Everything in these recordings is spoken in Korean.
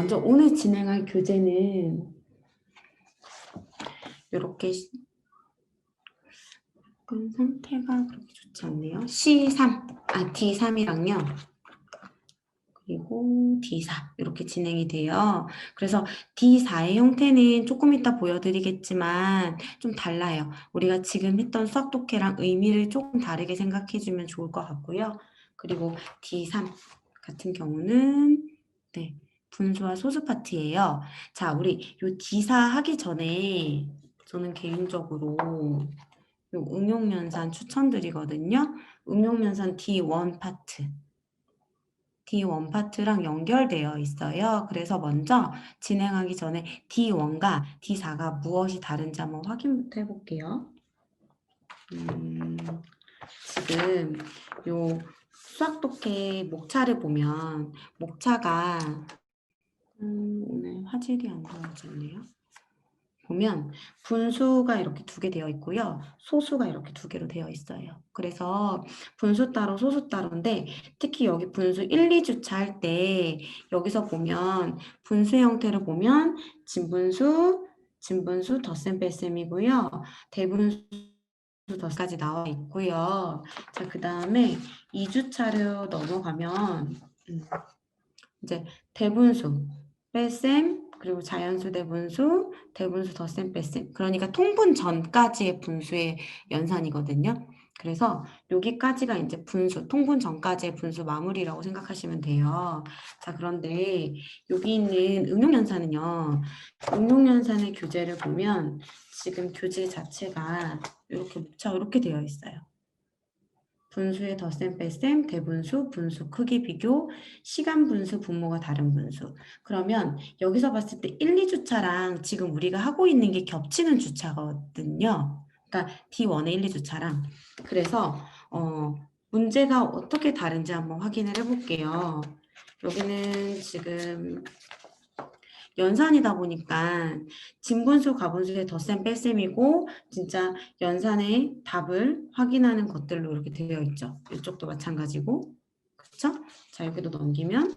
먼저 오늘 진행할 교재는 이렇게 상태가 그렇게 좋지 않네요. D3이랑요. 그리고 D4 이렇게 진행이 돼요. 그래서 D4의 형태는 조금 이따 보여드리겠지만 좀 달라요. 우리가 지금 했던 수학 독해랑 의미를 조금 다르게 생각해주면 좋을 것 같고요. 그리고 D3 같은 경우는 분수와 소수 파트예요. 자, 우리 요 D4 하기 전에 저는 개인적으로 요 응용연산 추천드리거든요. 응용연산 D1 파트. D1 파트랑 연결되어 있어요. 그래서 먼저 진행하기 전에 D1과 D4가 무엇이 다른지 한번 확인부터 해볼게요. 지금 요 수학 독해 목차를 보면 목차가 오늘 화질이 안 좋아졌네요. 보면 분수가 이렇게 2개 되어 있고요. 소수가 이렇게 2개로 되어 있어요. 그래서 분수 따로 소수 따로인데 특히 여기 분수 1, 2주차 할 때 여기서 보면 분수 형태를 보면 진분수, 덧셈 뺄셈이고요. 대분수 덧까지 나와 있고요. 자, 그 다음에 2주차로 넘어가면 이제 대분수, 뺄셈, 그리고 자연수 대분수, 대분수 덧셈 뺄셈. 그러니까 통분 전까지의 분수의 연산이거든요. 그래서 여기까지가 이제 분수, 통분 전까지의 분수 마무리라고 생각하시면 돼요. 자, 그런데 여기 있는 응용연산은요. 응용연산의 교재를 보면 지금 교재 자체가 이렇게 목차가 이렇게 되어 있어요. 분수의 덧셈 뺄셈, 대분수, 분수 크기 비교, 시간 분수, 분모가 다른 분수. 그러면 여기서 봤을 때 1, 2주차랑 지금 우리가 하고 있는 게 겹치는 주차거든요. 그러니까 D1의 1, 2주차랑. 그래서 문제가 어떻게 다른지 한번 확인을 해볼게요. 여기는 지금 연산이다 보니까 진분수, 가분수의 덧셈, 뺄셈이고 진짜 연산의 답을 확인하는 것들로 이렇게 되어 있죠. 이쪽도 마찬가지고. 그렇죠? 자, 여기도 넘기면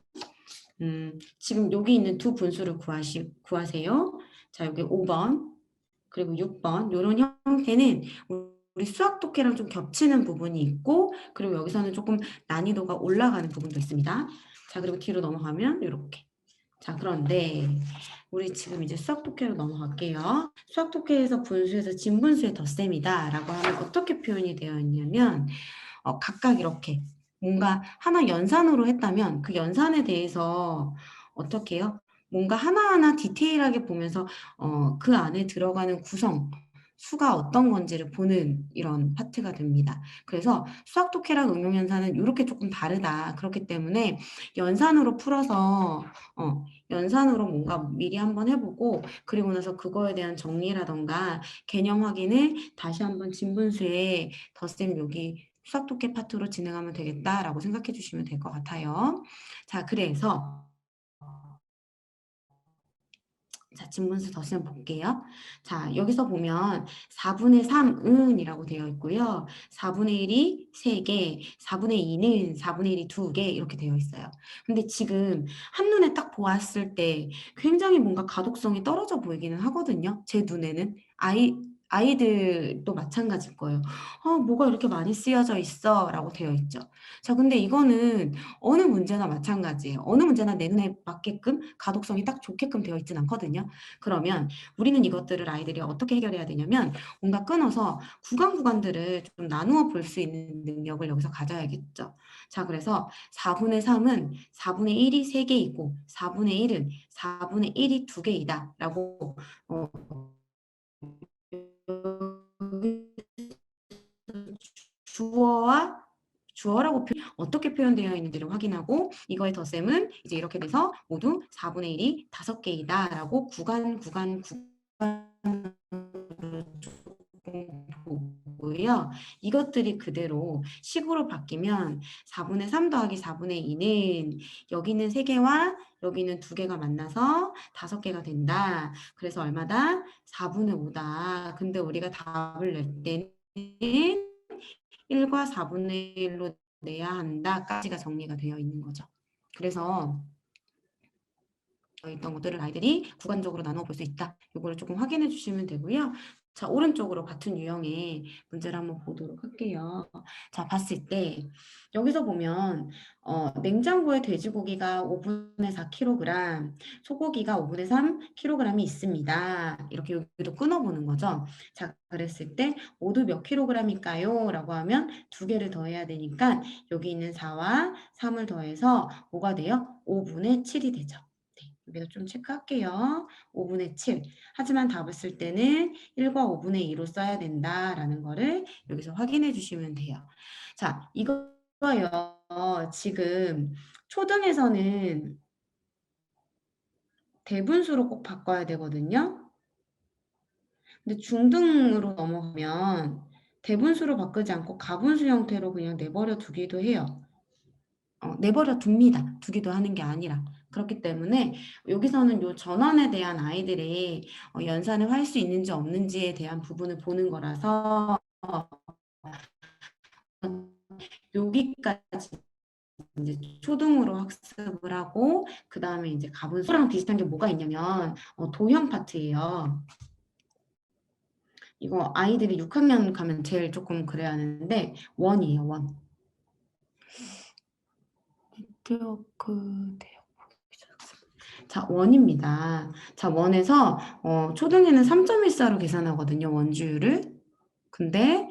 지금 여기 있는 두 분수를 구하세요. 자, 여기 5번 그리고 6번 이런 형태는 우리 수학 독해랑 좀 겹치는 부분이 있고 그리고 여기서는 조금 난이도가 올라가는 부분도 있습니다. 자, 그리고 뒤로 넘어가면 이렇게. 자, 그런데 우리 지금 이제 수학 독해로 넘어갈게요. 수학 독해에서 분수에서 진분수의 덧셈이다 라고 하면 어떻게 표현이 되어 있냐면 각각 이렇게 뭔가 하나 연산으로 했다면 그 연산에 대해서 어떻게 해요? 뭔가 하나하나 디테일하게 보면서 그 안에 들어가는 구성, 수가 어떤 건지를 보는 이런 파트가 됩니다. 그래서 수학 독해랑 응용연산은 이렇게 조금 다르다. 그렇기 때문에 연산으로 풀어서 연산으로 뭔가 미리 한번 해보고 그리고 나서 그거에 대한 정리라던가 개념 확인을 다시 한번 진분수에 덧셈 여기 수학 독해 파트로 진행하면 되겠다라고 생각해 주시면 될 것 같아요. 자, 그래서 자, 진분수 덧셈 볼게요. 자, 여기서 보면 4분의 3은 이라고 되어 있고요. 4분의 1이 3개, 4분의 2는 4분의 1이 2개 이렇게 되어 있어요. 근데 지금 한눈에 딱 보았을 때 굉장히 뭔가 가독성이 떨어져 보이기는 하거든요. 제 눈에는. 아이들도 마찬가지일 거예요. 뭐가 이렇게 많이 쓰여져 있어? 라고 되어 있죠. 자, 근데 이거는 어느 문제나 마찬가지예요. 어느 문제나 내 눈에 맞게끔 가독성이 딱 좋게끔 되어 있진 않거든요. 그러면 우리는 이것들을 아이들이 어떻게 해결해야 되냐면 뭔가 끊어서 구간들을 좀 나누어 볼 수 있는 능력을 여기서 가져야겠죠. 자, 그래서 4분의 3은 4분의 1이 3개이고 4분의 1은 4분의 1이 2개이다 라고 주어라고 어떻게 표현되어 있는지를 확인하고 이거의 덧셈은 이제 이렇게 돼서 모두 4분의 1이 5개이다 라고 구간 보고요. 이것들이 그대로 식으로 바뀌면 4분의 3 더하기 4분의 2는 여기는 3개와 여기는 2개가 만나서 5개가 된다. 그래서 얼마다? 4분의 5다. 근데 우리가 답을 낼 때는 1과 4분의 1로 내야 한다까지가 정리가 되어 있는 거죠. 그래서 있던 것들을 아이들이 구간적으로 나눠 볼 수 있다. 이거를 조금 확인해 주시면 되고요. 자, 오른쪽으로 같은 유형의 문제를 한번 보도록 할게요. 자, 봤을 때 여기서 보면 냉장고에 돼지고기가 5분의 4kg, 소고기가 5분의 3kg이 있습니다. 이렇게 여기도 끊어보는 거죠. 자, 그랬을 때 모두 몇 kg일까요? 라고 하면 두 개를 더해야 되니까 여기 있는 4와 3을 더해서 뭐가 돼요? 5분의 7이 되죠. 여기서 좀 체크할게요. 5분의 7. 하지만 답을 쓸 때는 1과 5분의 2로 써야 된다라는 거를 여기서 확인해 주시면 돼요. 자, 이거요. 지금 초등에서는 대분수로 꼭 바꿔야 되거든요. 근데 중등으로 넘어가면 대분수로 바꾸지 않고 가분수 형태로 그냥 내버려 두기도 해요. 내버려 둡니다. 두기도 하는 게 아니라. 그렇기 때문에 여기서는 요 전원에 대한 아이들의 연산을 할 수 있는지 없는지에 대한 부분을 보는 거라서 여기까지 이제 초등으로 학습을 하고 그 다음에 이제 가분수랑 비슷한 게 뭐가 있냐면 도형 파트예요. 이거 아이들이 6학년 가면 제일 조금 그래야 하는데 원이에요. 원. 자, 원입니다. 자, 원에서 초등에는 3.14로 계산하거든요. 원주율을. 근데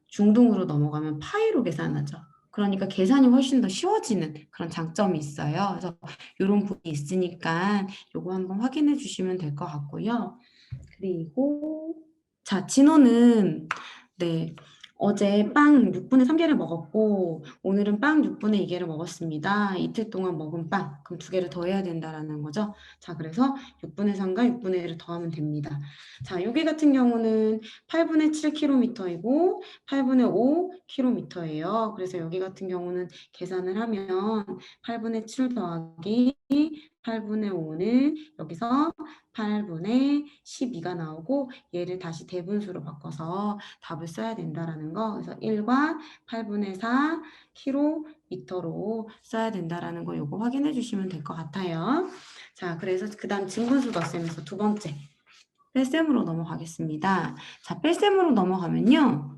중등으로 넘어가면 파이로 계산하죠. 그러니까 계산이 훨씬 더 쉬워지는 그런 장점이 있어요. 그래서 이런 부분이 있으니까 요거 한번 확인해 주시면 될 것 같고요. 그리고 자, 진호는 네. 어제 빵 6분의 3개를 먹었고 오늘은 빵 6분의 2개를 먹었습니다. 이틀 동안 먹은 빵. 그럼 2개를 더해야 된다라는 거죠. 자, 그래서 6분의 3과 6분의 1을 더하면 됩니다. 자, 여기 같은 경우는 8분의 7km이고 8분의 5km예요. 그래서 여기 같은 경우는 계산을 하면 8분의 7 더하기 8분의 5는 여기서 8분의 12가 나오고 얘를 다시 대분수로 바꿔서 답을 써야 된다라는 거. 그래서 1과 8분의 4 km로 써야 된다라는 거 요거 확인해 주시면 될 것 같아요. 자, 그래서 그 다음 진분수 덧셈에서 두 번째 뺄셈으로 넘어가겠습니다. 자, 뺄셈으로 넘어가면요.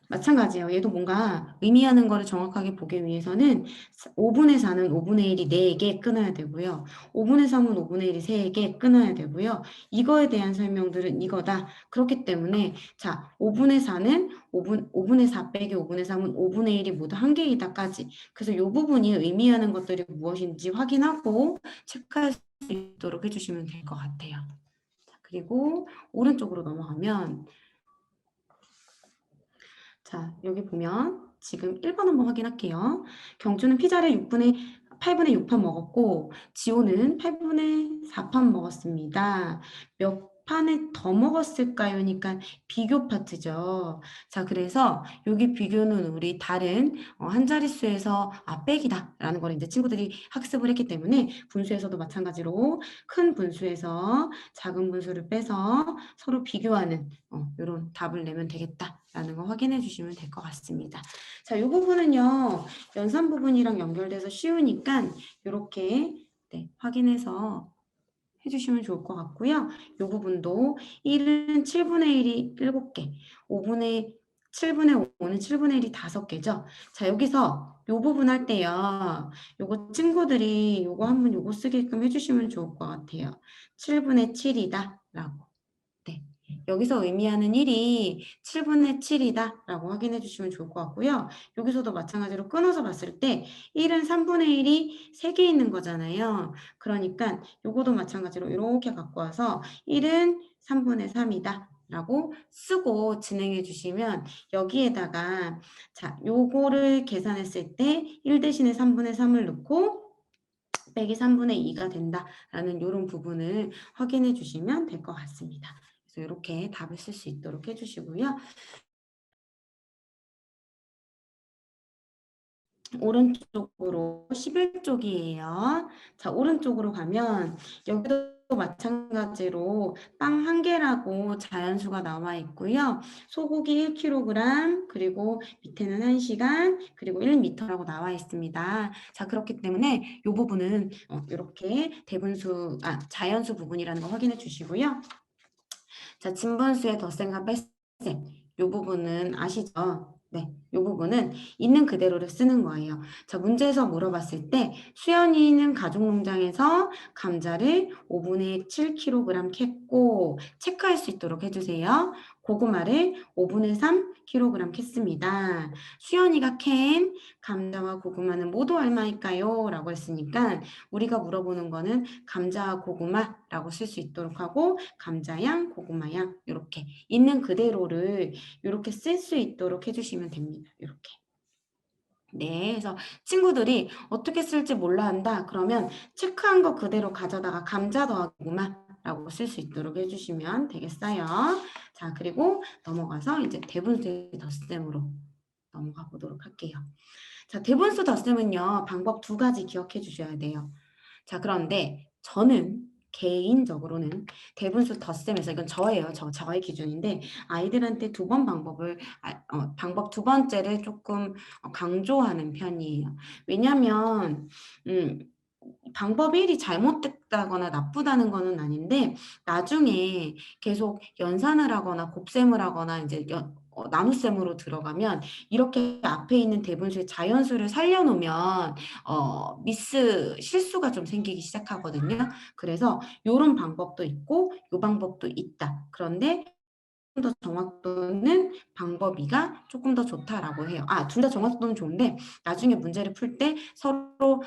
마찬가지예요. 얘도 뭔가 의미하는 거를 정확하게 보기 위해서는 5분의 4는 5분의 1이 4개 끊어야 되고요. 5분의 3은 5분의 1이 3개 끊어야 되고요. 이거에 대한 설명들은 이거다. 그렇기 때문에 자, 5분의 4는 5분의 4 빼기 5분의 3은 5분의 1이 모두 1개이다까지. 그래서 이 부분이 의미하는 것들이 무엇인지 확인하고 체크할 수 있도록 해주시면 될 것 같아요. 그리고 오른쪽으로 넘어가면 자, 여기 보면 지금 1번 한번 확인할게요. 경주는 피자를 8분의 6판 먹었고 지호는 8분의 4판 먹었습니다. 몇 판을 더 먹었을까요? 그러니까 비교 파트죠. 자, 그래서 여기 비교는 우리 다른 한 자릿수에서 빼기다 라는 걸 이제 친구들이 학습을 했기 때문에 분수에서도 마찬가지로 큰 분수에서 작은 분수를 빼서 서로 비교하는 이런 답을 내면 되겠다라는 거 확인해 주시면 될 것 같습니다. 자, 이 부분은요. 연산 부분이랑 연결돼서 쉬우니까 이렇게 확인해서 해주시면 좋을 것 같고요. 이 부분도 1은 7분의 1이 7개, 7분의 5는 7분의 1이 5개죠. 자, 여기서 이 부분 할 때요. 요거 친구들이 요거 한번 요거 쓰게끔 해주시면 좋을 것 같아요. 7분의 7이다 라고. 네. 여기서 의미하는 1이 7분의 7이다 라고 확인해 주시면 좋을 것 같고요. 여기서도 마찬가지로 끊어서 봤을 때 1은 3분의 1이 3개 있는 거잖아요. 그러니까 요거도 마찬가지로 이렇게 갖고 와서 1은 3분의 3이다 라고 쓰고 진행해 주시면 여기에다가 자, 요거를 계산했을 때 1 대신에 3분의 3을 넣고 빼기 3분의 2가 된다라는 이런 부분을 확인해 주시면 될 것 같습니다. 그래서 이렇게 답을 쓸 수 있도록 해주시고요. 오른쪽으로 11쪽이에요. 자, 오른쪽으로 가면 여기도 마찬가지로 빵 1개라고 자연수가 나와 있고요. 소고기 1kg, 그리고 밑에는 1시간, 그리고 1m라고 나와 있습니다. 자, 그렇기 때문에 이 부분은 이렇게 자연수 부분이라는 거 확인해 주시고요. 자, 진분수의 덧셈과 뺄셈. 이 부분은 아시죠? 네, 이 부분은 있는 그대로를 쓰는 거예요. 자, 문제에서 물어봤을 때 수연이는 가족농장에서 감자를 5분의 7kg 캤고 체크할 수 있도록 해주세요. 고구마를 5분의 3kg 캤습니다. 수연이가 캔 감자와 고구마는 모두 얼마일까요? 라고 했으니까 우리가 물어보는 거는 감자와 고구마라고 쓸 수 있도록 하고 감자양, 고구마양 이렇게 있는 그대로를 이렇게 쓸 수 있도록 해주시면 됩니다. 이렇게. 네, 그래서 친구들이 어떻게 쓸지 몰라 한다. 그러면 체크한 거 그대로 가져다가 감자 더하기 고구마라고 쓸 수 있도록 해주시면 되겠어요. 자, 그리고 넘어가서 이제 대분수의 덧셈으로 넘어가 보도록 할게요. 자, 대분수 덧셈은요, 방법 2가지 기억해 주셔야 돼요. 자, 그런데 저는 개인적으로는 대분수 덧셈에서 이건 저예요. 저의 기준인데 아이들한테 방법 2번째를 조금 강조하는 편이에요. 왜냐하면 방법 1이 잘못됐다거나 나쁘다는 거는 아닌데 나중에 계속 연산을 하거나 곱셈을 하거나 이제 나눗셈으로 들어가면 이렇게 앞에 있는 대분수의 자연수를 살려놓으면 실수가 좀 생기기 시작하거든요. 그래서 이런 방법도 있고 이 방법도 있다. 그런데 더 정확도는 방법 2가 조금 더 좋다라고 해요. 둘 다 정확도는 좋은데 나중에 문제를 풀 때 서로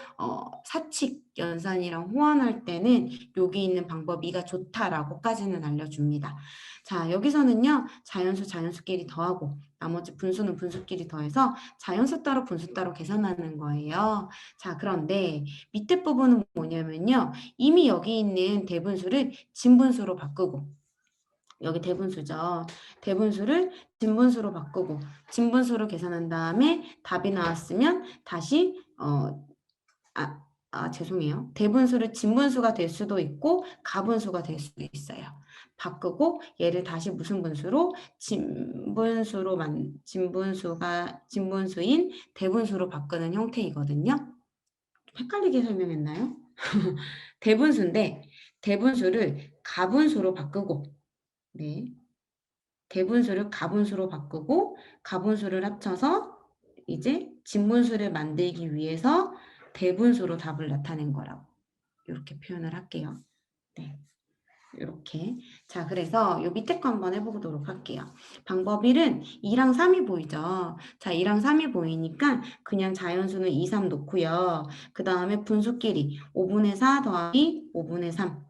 사칙 연산이랑 호환할 때는 여기 있는 방법 2가 좋다라고까지는 알려줍니다. 자, 여기서는요. 자연수끼리 더하고 나머지 분수는 분수끼리 더해서 자연수 따로 분수 따로 계산하는 거예요. 자, 그런데 밑에 부분은 뭐냐면요. 이미 여기 있는 대분수를 진분수로 바꾸고 여기 대분수죠. 대분수를 진분수로 바꾸고 진분수로 계산한 다음에 답이 나왔으면 다시 죄송해요. 대분수를 진분수가 될 수도 있고 가분수가 될 수도 있어요. 바꾸고 얘를 다시 무슨 분수로 진분수인 대분수로 바꾸는 형태이거든요. 헷갈리게 설명했나요? 대분수인데 대분수를 가분수로 바꾸고 네. 대분수를 가분수로 바꾸고 가분수를 합쳐서 이제 진분수를 만들기 위해서 대분수로 답을 나타낸 거라고 이렇게 표현을 할게요. 네. 이렇게. 자, 그래서 요 밑에 거 한번 해보도록 할게요. 방법 1은 2랑 3이 보이죠? 자, 2랑 3이 보이니까 그냥 자연수는 2, 3 놓고요. 그 다음에 분수끼리 5분의 4 더하기 5분의 3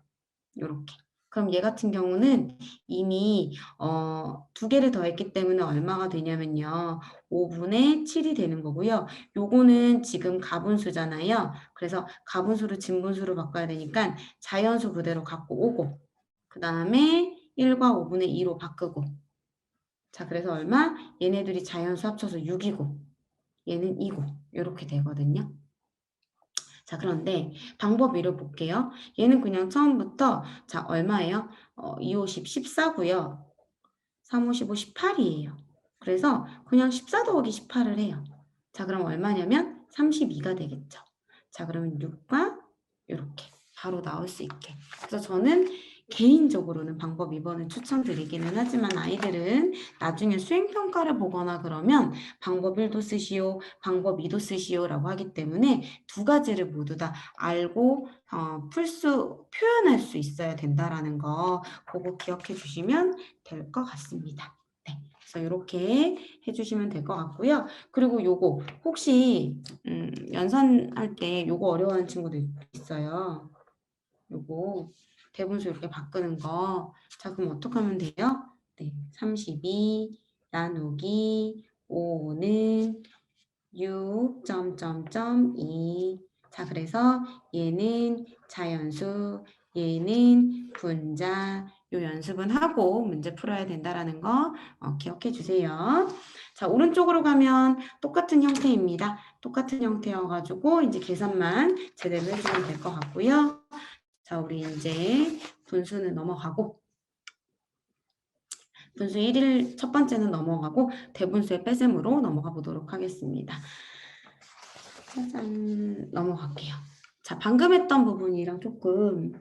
이렇게. 그럼 얘 같은 경우는 이미 2개를 더했기 때문에 얼마가 되냐면요. 5분의 7이 되는 거고요. 요거는 지금 가분수잖아요. 그래서 가분수를 진분수로 바꿔야 되니까 자연수 그대로 갖고 오고 그 다음에 1과 5분의 2로 바꾸고 자, 그래서 얼마? 얘네들이 자연수 합쳐서 6이고 얘는 2고 이렇게 되거든요. 자, 그런데 방법 1을 볼게요. 얘는 그냥 처음부터 자, 얼마예요? 2, 50, 14고요. 3, 5, 15, 18이에요. 그래서 그냥 14 더하기 18을 해요. 자, 그럼 얼마냐면 32가 되겠죠. 자, 그러면 6과 이렇게 바로 나올 수 있게. 그래서 저는 개인적으로는 방법 2번을 추천드리기는 하지만 아이들은 나중에 수행평가를 보거나 그러면 방법 1도 쓰시오, 방법 2도 쓰시오라고 하기 때문에 2가지를 모두 다 알고 표현할 수 있어야 된다라는 거 그거 기억해 주시면 될 것 같습니다. 네, 그래서 이렇게 해주시면 될 것 같고요. 그리고 요거 혹시 연산할 때 요거 어려워하는 친구들 있어요. 요거 대분수 이렇게 바꾸는 거. 자, 그럼 어떻게 하면 돼요? 네, 32 나누기 5는 6.2. 자, 그래서 얘는 자연수, 얘는 분자. 요 연습은 하고 문제 풀어야 된다라는 거 기억해 주세요. 자, 오른쪽으로 가면 똑같은 형태입니다. 똑같은 형태여가지고 이제 계산만 제대로 해주면 될 것 같고요. 자, 우리 이제 분수는 넘어가고 분수 1일 첫 번째는 넘어가고 대분수의 뺄셈으로 넘어가 보도록 하겠습니다. 짜잔, 넘어갈게요. 자, 방금 했던 부분이랑 조금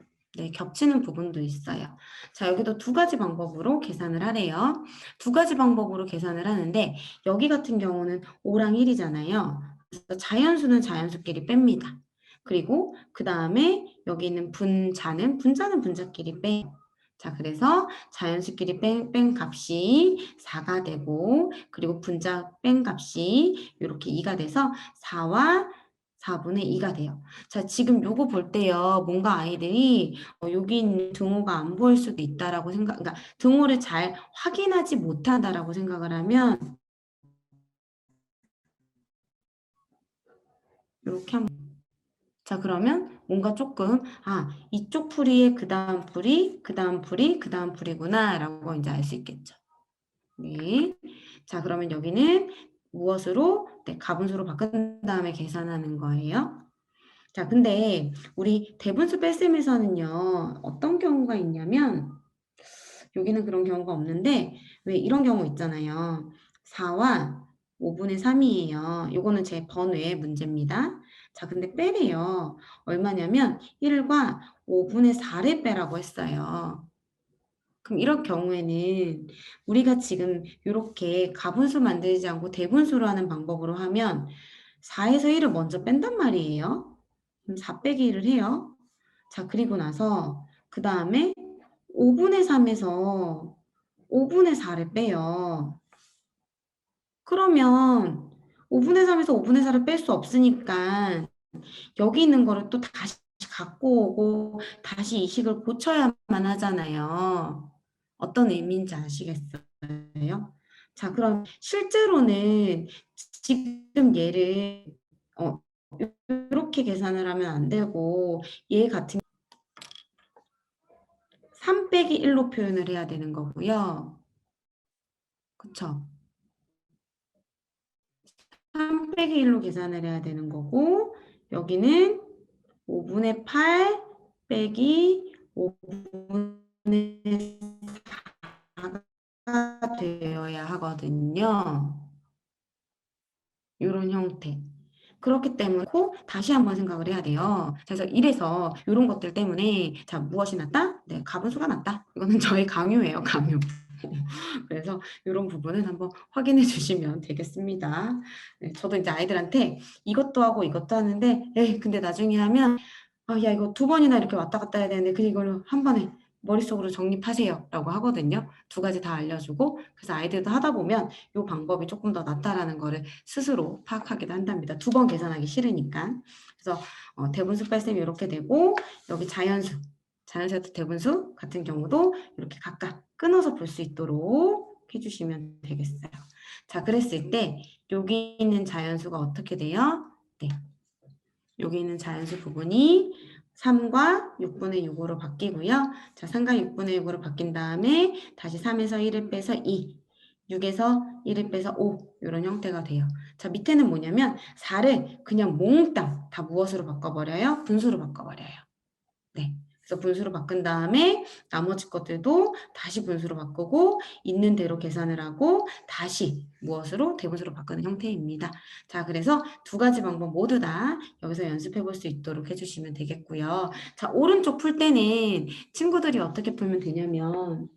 겹치는 부분도 있어요. 자, 여기도 두 가지 방법으로 계산을 하래요. 두 가지 방법으로 계산을 하는데 여기 같은 경우는 5랑 1이잖아요. 그래서 자연수는 자연수끼리 뺍니다. 그리고 그 다음에 여기 있는 분자는 분자끼리 빼요. 자, 그래서 자연수끼리 뺀 값이 4가 되고 그리고 분자 뺀 값이 이렇게 2가 돼서 4와 4분의 2가 돼요. 자, 지금 요거 볼 때요. 뭔가 아이들이 여기 있는 등호가 안 보일 수도 있다라고 그러니까 등호를 잘 확인하지 못한다라고 생각을 하면 이렇게 한번 자, 그러면 뭔가 조금 이쪽 풀이에 그 다음 풀이, 그 다음 풀이, 그 다음 풀이구나 라고 이제 알 수 있겠죠. 네. 자, 그러면 여기는 무엇으로? 네, 가분수로 바꾼 다음에 계산하는 거예요. 자, 근데 우리 대분수 뺄셈에서는요. 어떤 경우가 있냐면 여기는 그런 경우가 없는데 왜 이런 경우 있잖아요. 4와 5분의 3이에요. 요거는 제 번외 문제입니다. 자, 근데 빼래요. 얼마냐면 1과 5분의 4를 빼라고 했어요. 그럼 이런 경우에는 우리가 지금 이렇게 가분수 만들지 않고 대분수로 하는 방법으로 하면 4에서 1을 먼저 뺀단 말이에요. 그럼 4 빼기 1을 해요. 자, 그리고 나서 그 다음에 5분의 3에서 5분의 4를 빼요. 그러면 5분의 3에서 5분의 4를 뺄 수 없으니까 여기 있는 거를 또 다시 갖고 오고 다시 이 식을 고쳐야만 하잖아요. 어떤 의미인지 아시겠어요? 자, 그럼 실제로는 지금 얘를 이렇게 계산을 하면 안 되고 얘 같은 3 빼기 1로 표현을 해야 되는 거고요. 그쵸? 3 빼기 1로 계산을 해야 되는 거고 여기는 5분의 8 빼기 5분의 4가 되어야 하거든요. 이런 형태. 그렇기 때문에 다시 한번 생각을 해야 돼요. 그래서 이래서 이런 것들 때문에 자 무엇이 낫다? 네, 가분수가 낫다. 이거는 저의 강요예요, 강요. 그래서 이런 부분은 한번 확인해 주시면 되겠습니다. 네, 저도 이제 아이들한테 이것도 하고 이것도 하는데 근데 나중에 하면 야 이거 2번이나 이렇게 왔다 갔다 해야 되는데 그냥 이걸로 한 번에 머릿속으로 정립하세요 라고 하거든요. 2가지 다 알려주고 그래서 아이들도 하다 보면 이 방법이 조금 더 낫다라는 거를 스스로 파악하기도 한답니다. 2번 계산하기 싫으니까. 그래서 대분수 뺄셈이 이렇게 되고 여기 자연수에서 대분수 같은 경우도 이렇게 각각 끊어서 볼 수 있도록 해주시면 되겠어요. 자, 그랬을 때 여기 있는 자연수가 어떻게 돼요? 네, 여기 있는 자연수 부분이 3과 6분의 6으로 바뀌고요. 자, 3과 6분의 6으로 바뀐 다음에 다시 3에서 1을 빼서 2, 6에서 1을 빼서 5 이런 형태가 돼요. 자, 밑에는 뭐냐면 4를 그냥 몽땅 다 무엇으로 바꿔버려요? 분수로 바꿔버려요. 네. 그래서 분수로 바꾼 다음에 나머지 것들도 다시 분수로 바꾸고 있는 대로 계산을 하고 다시 무엇으로? 대분수로 바꾸는 형태입니다. 자, 그래서 2가지 방법 모두 다 여기서 연습해 볼 수 있도록 해주시면 되겠고요. 자, 오른쪽 풀 때는 친구들이 어떻게 풀면 되냐면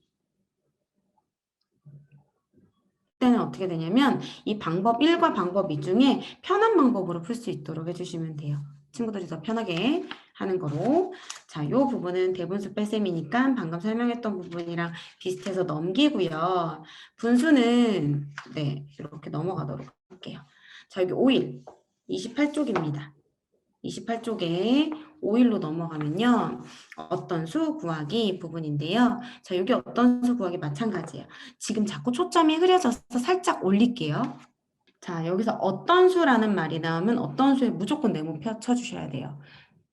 때는 어떻게 되냐면 이 방법 1과 방법 2 중에 편한 방법으로 풀 수 있도록 해주시면 돼요. 친구들이 더 편하게 하는 거로. 자, 요 부분은 대분수 뺄셈이니까 방금 설명했던 부분이랑 비슷해서 넘기고요. 분수는 네, 이렇게 넘어가도록 할게요. 자, 여기 5일 28쪽입니다. 28쪽에 5일로 넘어가면요. 어떤 수 구하기 부분인데요. 자, 여기 어떤 수 구하기 마찬가지예요. 지금 자꾸 초점이 흐려져서 살짝 올릴게요. 자, 여기서 어떤 수라는 말이 나오면 어떤 수에 무조건 네모 쳐주셔야 돼요.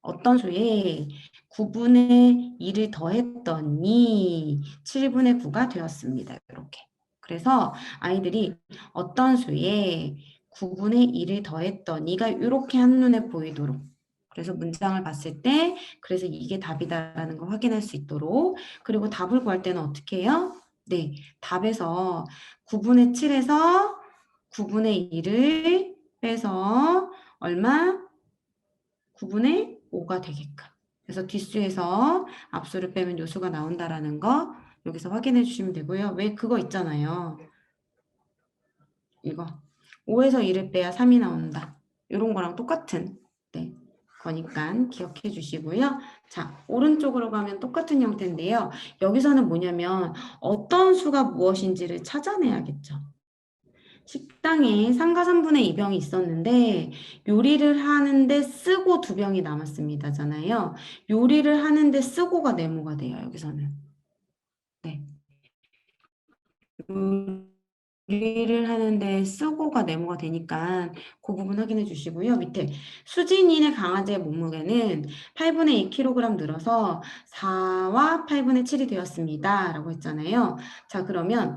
어떤 수에 9분의 2를 더했더니 7분의 9가 되었습니다. 이렇게. 그래서 아이들이 어떤 수에 9분의 2를 더했더니가 이렇게 한눈에 보이도록 그래서 문장을 봤을 때 그래서 이게 답이다라는 걸 확인할 수 있도록 그리고 답을 구할 때는 어떻게 해요? 네, 답에서 9분의 7에서 9분의 1을 빼서 얼마? 9분의 5가 되게끔. 그래서 뒷수에서 앞수를 빼면 요수가 나온다라는 거 여기서 확인해 주시면 되고요. 왜 그거 있잖아요. 이거 5에서 1을 빼야 3이 나온다. 이런 거랑 똑같은 네, 거니까 기억해 주시고요. 자, 오른쪽으로 가면 똑같은 형태인데요. 여기서는 뭐냐면 어떤 수가 무엇인지를 찾아내야겠죠. 식당에 상가 3분의 2병이 있었는데 요리를 하는데 쓰고 2병이 남았습니다잖아요. 요리를 하는데 쓰고가 네모가 돼요. 여기서는. 네. 요리를 하는데 쓰고가 네모가 되니까 그 부분 확인해 주시고요. 밑에 수진이네 강아지의 몸무게는 8분의 2kg 늘어서 4와 8분의 7이 되었습니다. 라고 했잖아요. 자, 그러면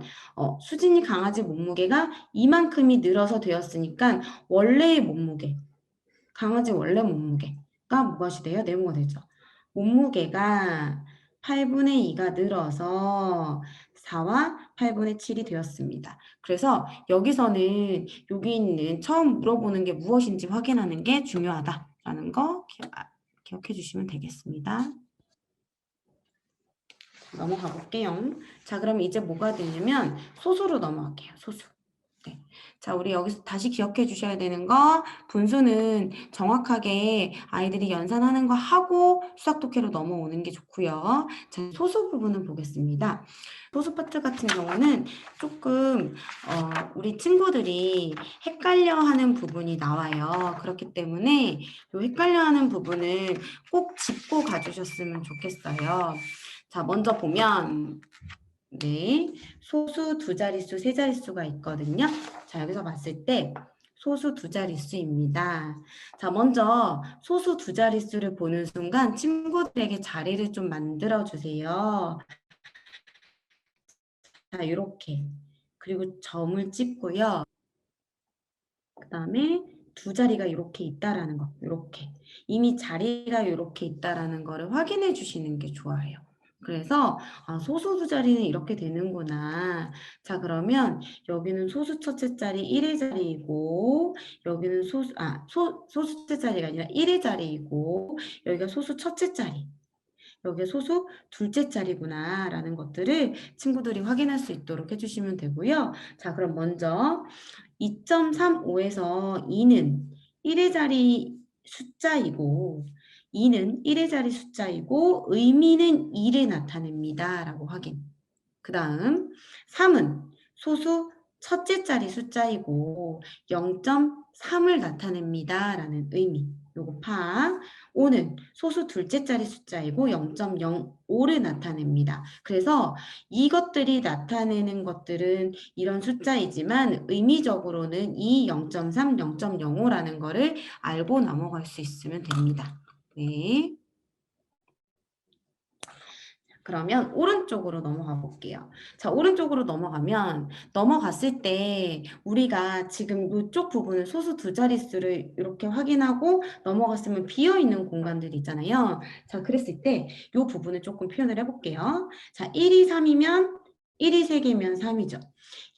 수진이 강아지 몸무게가 이만큼이 늘어서 되었으니까 원래의 몸무게, 강아지 원래 몸무게가 무엇이 돼요? 네모가 되죠. 몸무게가 8분의 2가 늘어서 4와 8분의 7이 되었습니다. 그래서 여기서는 여기 있는 처음 물어보는 게 무엇인지 확인하는 게 중요하다라는 거 기억해 주시면 되겠습니다. 넘어가 볼게요. 자, 그럼 이제 뭐가 되냐면 소수로 넘어갈게요. 소수. 네. 자, 우리 여기서 다시 기억해 주셔야 되는 거 분수는 정확하게 아이들이 연산하는 거 하고 수학 독해로 넘어오는 게 좋고요. 자, 소수 부분을 보겠습니다. 소수 파트 같은 경우는 조금 우리 친구들이 헷갈려하는 부분이 나와요. 그렇기 때문에 이 헷갈려하는 부분을 꼭 짚고 가주셨으면 좋겠어요. 자, 먼저 보면 네, 소수 두 자릿수, 세 자릿수가 있거든요. 자, 여기서 봤을 때 소수 두 자릿수입니다. 자, 먼저 소수 두 자릿수를 보는 순간 친구들에게 자리를 좀 만들어 주세요. 자, 이렇게. 그리고 점을 찍고요. 그 다음에 두 자리가 이렇게 있다라는 거, 이렇게. 이미 자리가 이렇게 있다라는 거를 확인해 주시는 게 좋아요. 그래서 소수 두 자리는 이렇게 되는구나. 자, 그러면 여기는 소수 첫째 자리 1의 자리이고 여기는 소수째 자리가 아니라 1의 자리이고 여기가 소수 첫째 자리. 여기가 소수 둘째 자리구나 라는 것들을 친구들이 확인할 수 있도록 해주시면 되고요. 자, 그럼 먼저 2.35에서 2는 1의 자리 숫자이고 2는 1의 자리 숫자이고 의미는 1을 나타냅니다. 라고 확인. 그 다음 3은 소수 첫째 자리 숫자이고 0.3을 나타냅니다. 라는 의미. 요거 파. 5는 소수 둘째 자리 숫자이고 0.05를 나타냅니다. 그래서 이것들이 나타내는 것들은 이런 숫자이지만 의미적으로는 이 0.3, 0.05라는 거를 알고 넘어갈 수 있으면 됩니다. 네. 그러면 오른쪽으로 넘어가 볼게요. 자, 오른쪽으로 넘어갔을 때 우리가 지금 이쪽 부분을 소수 두 자릿수를 이렇게 확인하고 넘어갔으면 비어있는 공간들이 있잖아요. 자, 그랬을 때 이 부분을 조금 표현을 해볼게요. 자, 1이 3이면 1이 3개면 3이죠.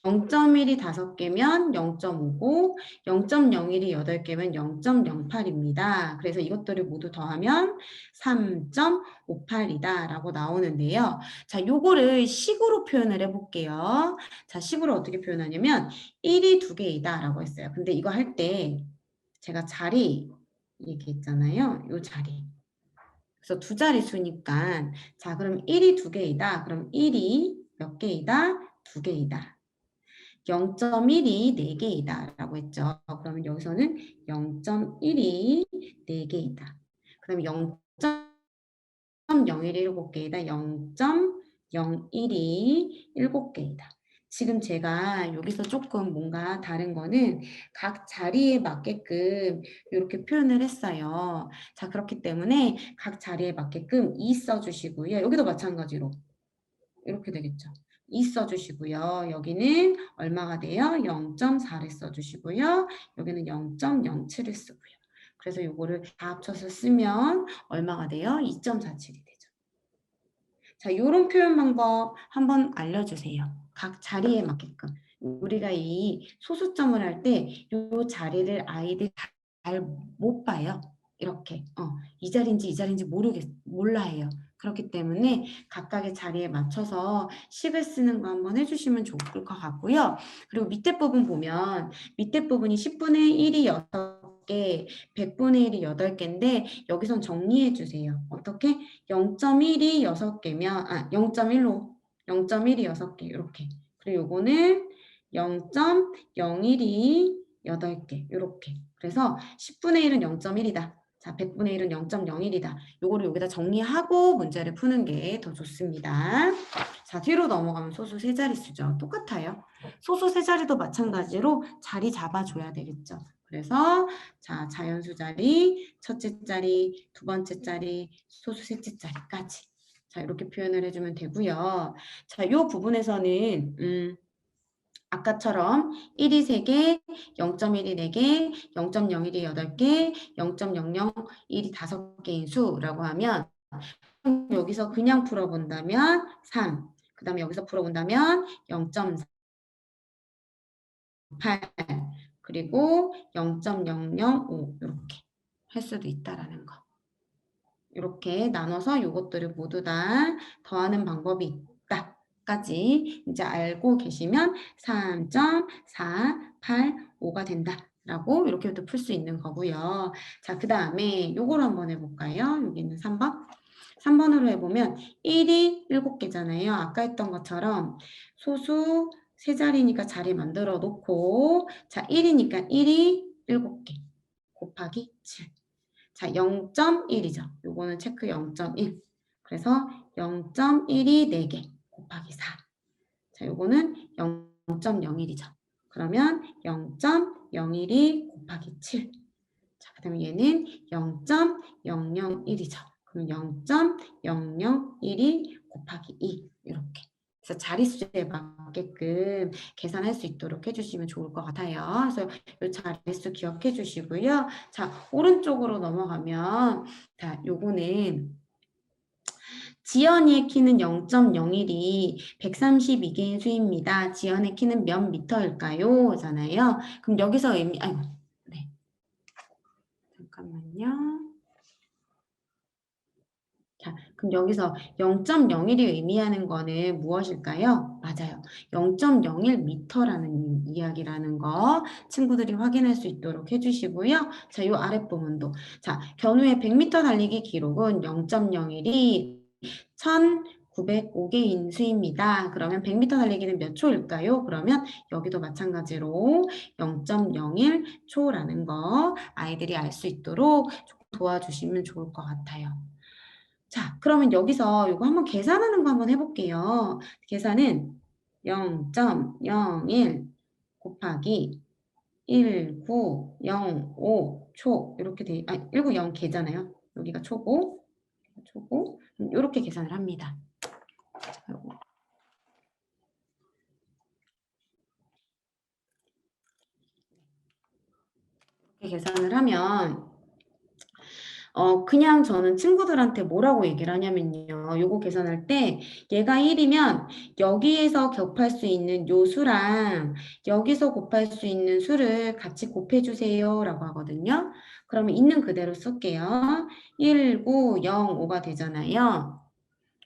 0.1이 5개면 0.5고 0.01이 8개면 0.08입니다. 그래서 이것들을 모두 더하면 3.58이다 라고 나오는데요. 자, 요거를 식으로 표현을 해볼게요. 자, 식으로 어떻게 표현하냐면 1이 2개이다 라고 했어요. 근데 이거 할 때 제가 자리 얘기했잖아요. 요 자리. 그래서 두 자릿수니까 자, 그럼 1이 2개이다. 그럼 1이 몇 개이다? 2개이다. 0.1이 4개이다 라고 했죠. 그러면 여기서는 0.1이 4개이다. 그럼 0.01이 7개이다. 0.01이 7개이다. 지금 제가 여기서 조금 뭔가 다른 거는 각 자리에 맞게끔 이렇게 표현을 했어요. 자, 그렇기 때문에 각 자리에 맞게끔 2 써주시고요. 여기도 마찬가지로 이렇게 되겠죠. 2 써주시고요. 여기는 얼마가 돼요? 0.4를 써주시고요. 여기는 0.07을 쓰고요. 그래서 요거를 다 합쳐서 쓰면 얼마가 돼요? 2.47이 되죠. 자, 요런 표현 방법 한번 알려주세요. 각 자리에 맞게끔. 우리가 이 소수점을 할 때 요 자리를 아이들이 잘 못 봐요. 이렇게 이 자리인지 이 자리인지 몰라 해요. 그렇기 때문에 각각의 자리에 맞춰서 식을 쓰는 거 한번 해주시면 좋을 것 같고요. 그리고 밑에 부분 보면 밑에 부분이 10분의 1이 6개, 100분의 1이 8개인데 여기선 정리해 주세요. 어떻게? 0.1이 6개면 0.1로 0.1이 6개 이렇게. 그리고 요거는 0.01이 8개 이렇게. 그래서 10분의 1은 0.1이다. 자, 100분의 1은 0.01이다. 요거를 여기다 정리하고 문제를 푸는 게 더 좋습니다. 자, 뒤로 넘어가면 소수 세 자릿수죠. 똑같아요. 소수 세 자리도 마찬가지로 자리 잡아줘야 되겠죠. 그래서 자, 자연수 자리, 첫째 자리, 두 번째 자리, 소수 셋째 자리까지. 자, 이렇게 표현을 해주면 되고요. 자, 이 부분에서는 아까처럼 1이 3개, 0.1이 4개, 0.01이 8개, 0.001이 5개인 수라고 하면 여기서 그냥 풀어본다면 3, 그 다음에 여기서 풀어본다면 0.8, 그리고 0.005 이렇게 할 수도 있다라는 거. 이렇게 나눠서 이것들을 모두 다 더하는 방법이 있다까지 이제 알고 계시면 3.485가 된다라고 이렇게도 풀 수 있는 거고요. 자, 그 다음에 요걸 한번 해볼까요? 여기 있는 3번. 3번으로 해보면 1이 7개잖아요. 아까 했던 것처럼 소수 세 자리니까 자리 만들어 놓고 자, 1이니까 1이 7개 곱하기 7. 자, 0.1이죠. 요거는 체크 0.1. 그래서 0.1이 4개 곱하기 4. 자, 요거는 0.01이죠. 그러면 0.01이 곱하기 7. 자, 그 다음에 얘는 0.001이죠. 그럼 0.001이 곱하기 2. 이렇게. 그래서 자릿수에 맞게끔 계산할 수 있도록 해주시면 좋을 것 같아요. 그래서 이 자릿수 기억해 주시고요. 자, 오른쪽으로 넘어가면, 자, 요거는 지연이의 키는 0.01이 132개인 수입니다. 지연의 키는 몇 미터일까요? 잖아요. 그럼 여기서 아이고, 네. 잠깐만요. 자, 그럼 여기서 0.01이 의미하는 거는 무엇일까요? 맞아요. 0.01m라는 이야기라는 거 친구들이 확인할 수 있도록 해주시고요. 자, 이 아랫부분도. 자, 견우의 100m 달리기 기록은 0.01이 1905개인 수입니다. 그러면 100m 달리기는 몇 초일까요? 그러면 여기도 마찬가지로 0.01초라는 거 아이들이 알 수 있도록 도와주시면 좋을 것 같아요. 자, 그러면 여기서 이거 한번 계산하는 거 한번 해볼게요. 계산은 0.01 곱하기 1905초 이렇게 1905개잖아요. 여기가 초고 이렇게 계산을 합니다. 이렇게 계산을 하면 그냥 저는 친구들한테 뭐라고 얘기를 하냐면요. 요거 계산할 때 얘가 1이면 여기에서 곱할 수 있는 요 수랑 여기서 곱할 수 있는 수를 같이 곱해주세요 라고 하거든요. 그러면 있는 그대로 쓸게요. 1905가 되잖아요.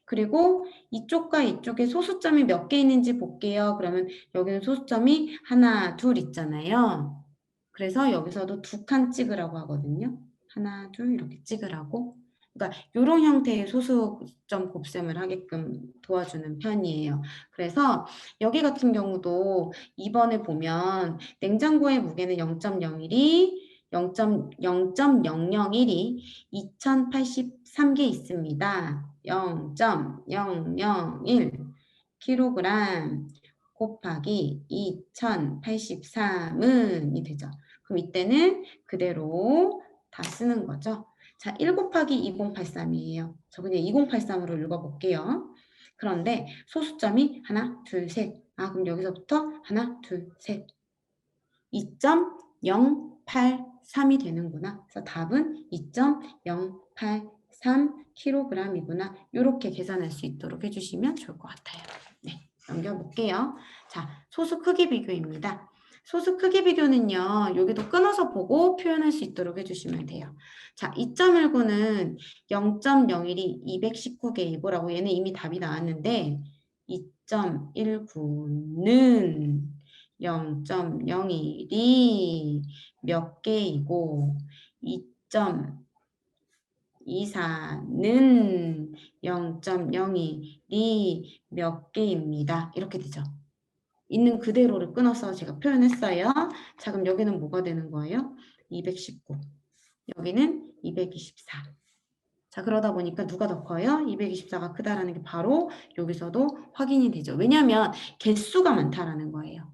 그리고 이쪽과 이쪽에 소수점이 몇 개 있는지 볼게요. 그러면 여기는 소수점이 하나, 둘 있잖아요. 그래서 여기서도 2칸 찍으라고 하거든요. 하나, 둘 이렇게 찍으라고. 그러니까 이런 형태의 소수점 곱셈을 하게끔 도와주는 편이에요. 그래서 여기 같은 경우도 2번에 보면 냉장고의 무게는 0.01이 0.001이 2083개 있습니다. 0.001 kg 곱하기 2083은 되죠. 그럼 이때는 그대로 다 쓰는 거죠. 자, 1 곱하기 2083이에요. 저 그냥 2083으로 읽어볼게요. 그런데 소수점이 하나, 둘, 셋. 그럼 여기서부터 하나, 둘, 셋. 2.083 3이 되는구나. 그래서 답은 2.083kg이구나. 이렇게 계산할 수 있도록 해주시면 좋을 것 같아요. 네, 넘겨볼게요. 자, 소수 크기 비교입니다. 소수 크기 비교는요, 여기도 끊어서 보고 표현할 수 있도록 해주시면 돼요. 자, 2.19는 0.01이 219개이고라고 얘는 이미 답이 나왔는데 2.19는 0.01이 몇 개이고 2.24는 0.01이 몇 개입니다. 이렇게 되죠. 있는 그대로를 끊어서 제가 표현했어요. 자, 그럼 여기는 뭐가 되는 거예요? 219. 여기는 224. 자, 그러다 보니까 누가 더 커요? 224가 크다라는 게 바로 여기서도 확인이 되죠. 왜냐하면 개수가 많다라는 거예요.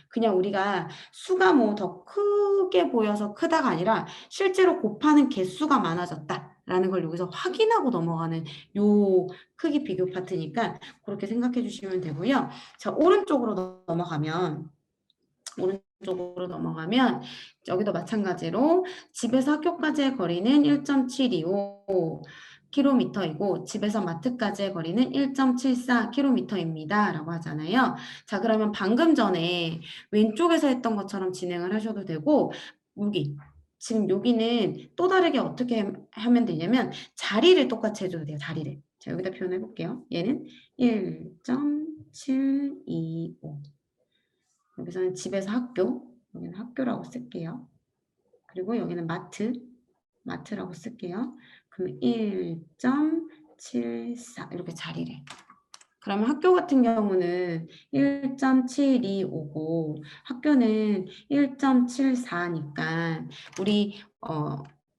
그냥 우리가 수가 뭐 더 크게 보여서 크다가 아니라 실제로 곱하는 개수가 많아졌다라는 걸 여기서 확인하고 넘어가는 요 크기 비교 파트니까 그렇게 생각해 주시면 되고요. 자, 오른쪽으로 넘어가면 여기도 마찬가지로 집에서 학교까지의 거리는 1.725km이고 집에서 마트까지의 거리는 1.74km입니다. 라고 하잖아요. 자, 그러면 방금 전에 왼쪽에서 했던 것처럼 진행을 하셔도 되고 지금 여기는 또 다르게 어떻게 하면 되냐면 자리를 똑같이 해줘도 돼요. 자리를. 자, 여기다 표현해 볼게요. 얘는 1.725 여기서는 집에서 학교, 여기는 학교라고 쓸게요. 그리고 여기는 마트라고 쓸게요. 그럼 1.74 이렇게 자리를. 그러면 학교 같은 경우는 1.725고 학교는 1.74니까 우리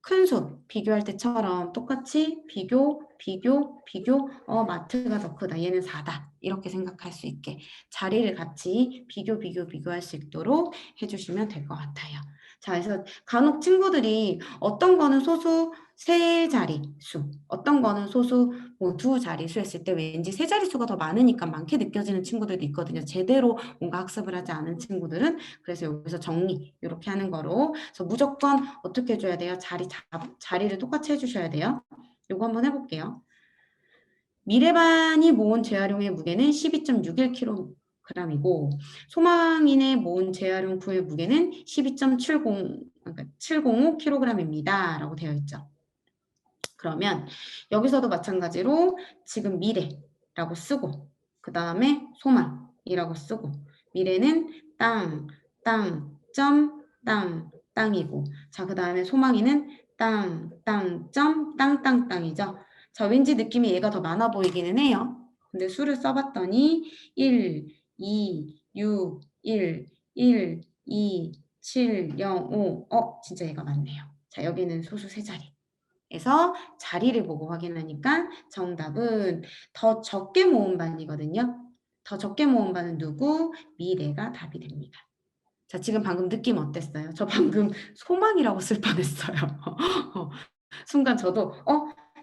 큰 수 비교할 때처럼 똑같이 비교 마트가 더 크다. 얘는 4다. 이렇게 생각할 수 있게 자리를 같이 비교할 수 있도록 해주시면 될 것 같아요. 자, 그래서 간혹 친구들이 어떤 거는 소수 세 자릿수, 어떤 거는 소수 뭐 두 자릿수 했을 때 왠지 세 자릿수가 더 많으니까 많게 느껴지는 친구들도 있거든요. 제대로 뭔가 학습을 하지 않은 친구들은. 그래서 여기서 정리 이렇게 하는 거로. 그래서 무조건 어떻게 해줘야 돼요? 자리를 똑같이 해주셔야 돼요. 요거 한번 해볼게요. 미래반이 모은 재활용의 무게는 12.61kg이고 소망인의 모은 재활용 구의 무게는 705kg입니다. 라고 되어 있죠. 그러면 여기서도 마찬가지로 지금 미래라고 쓰고 그 다음에 소망이라고 쓰고 미래는 땅, 땅이고 자, 그 다음에 소망이는 땅이죠. 자, 왠지 느낌이 얘가 더 많아 보이기는 해요. 근데 수를 써봤더니 1, 2, 6, 1, 2, 7, 0, 5 진짜 얘가 많네요. 자, 여기는 소수 세 자리. 에서 자리를 보고 확인하니까 정답은 더 적게 모은 반이거든요. 더 적게 모은 반은 누구? 미래가 답이 됩니다. 자, 지금 방금 느낌 어땠어요? 저 방금 소망이라고 쓸 뻔했어요. 순간 저도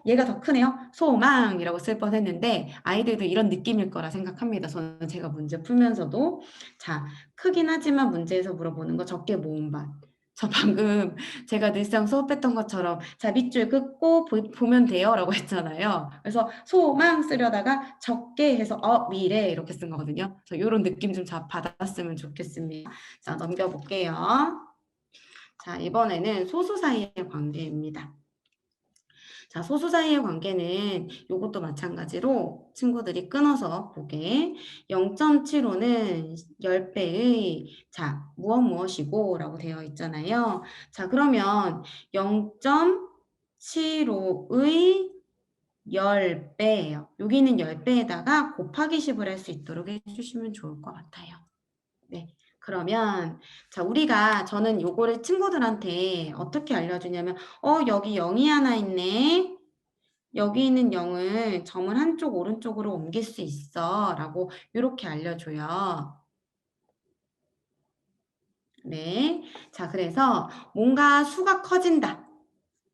얘가 더 크네요. 소망이라고 쓸 뻔했는데 아이들도 이런 느낌일 거라 생각합니다. 저는 제가 문제 풀면서도 자, 크긴 하지만 문제에서 물어보는 거 적게 모은 반. 저 방금 제가 늘상 수업했던 것처럼 자, 밑줄 긋고 보면 돼요 라고 했잖아요. 그래서 소망 쓰려다가 적게 해서 미래 이렇게 쓴 거거든요. 그래서 이런 느낌 좀 받았으면 좋겠습니다. 자, 넘겨볼게요. 자, 이번에는 소수 사이의 관계입니다. 자, 소수 사이의 관계는 이것도 마찬가지로 친구들이 끊어서 보게 0.75는 10배의 자, 무엇이고 라고 되어 있잖아요. 자, 그러면 0.75의 10배예요. 여기는 10배에다가 곱하기 10을 할 수 있도록 해주시면 좋을 것 같아요. 네. 그러면 자, 저는 요거를 친구들한테 어떻게 알려주냐면 여기 0이 하나 있네. 여기 있는 0을 점을 한쪽 오른쪽으로 옮길 수 있어 라고 이렇게 알려줘요. 네. 자, 그래서 뭔가 수가 커진다.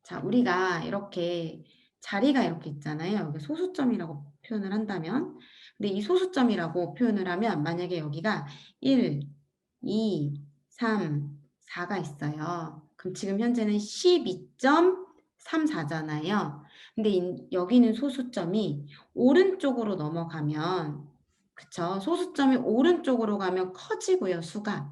자, 우리가 이렇게 자리가 이렇게 있잖아요. 여기 소수점이라고 표현을 한다면. 근데 이 소수점이라고 표현을 하면 만약에 여기가 1, 2, 3, 4가 있어요. 그럼 지금 현재는 12.34잖아요. 근데 여기는 소수점이 오른쪽으로 넘어가면, 그쵸? 소수점이 오른쪽으로 가면 커지고요, 수가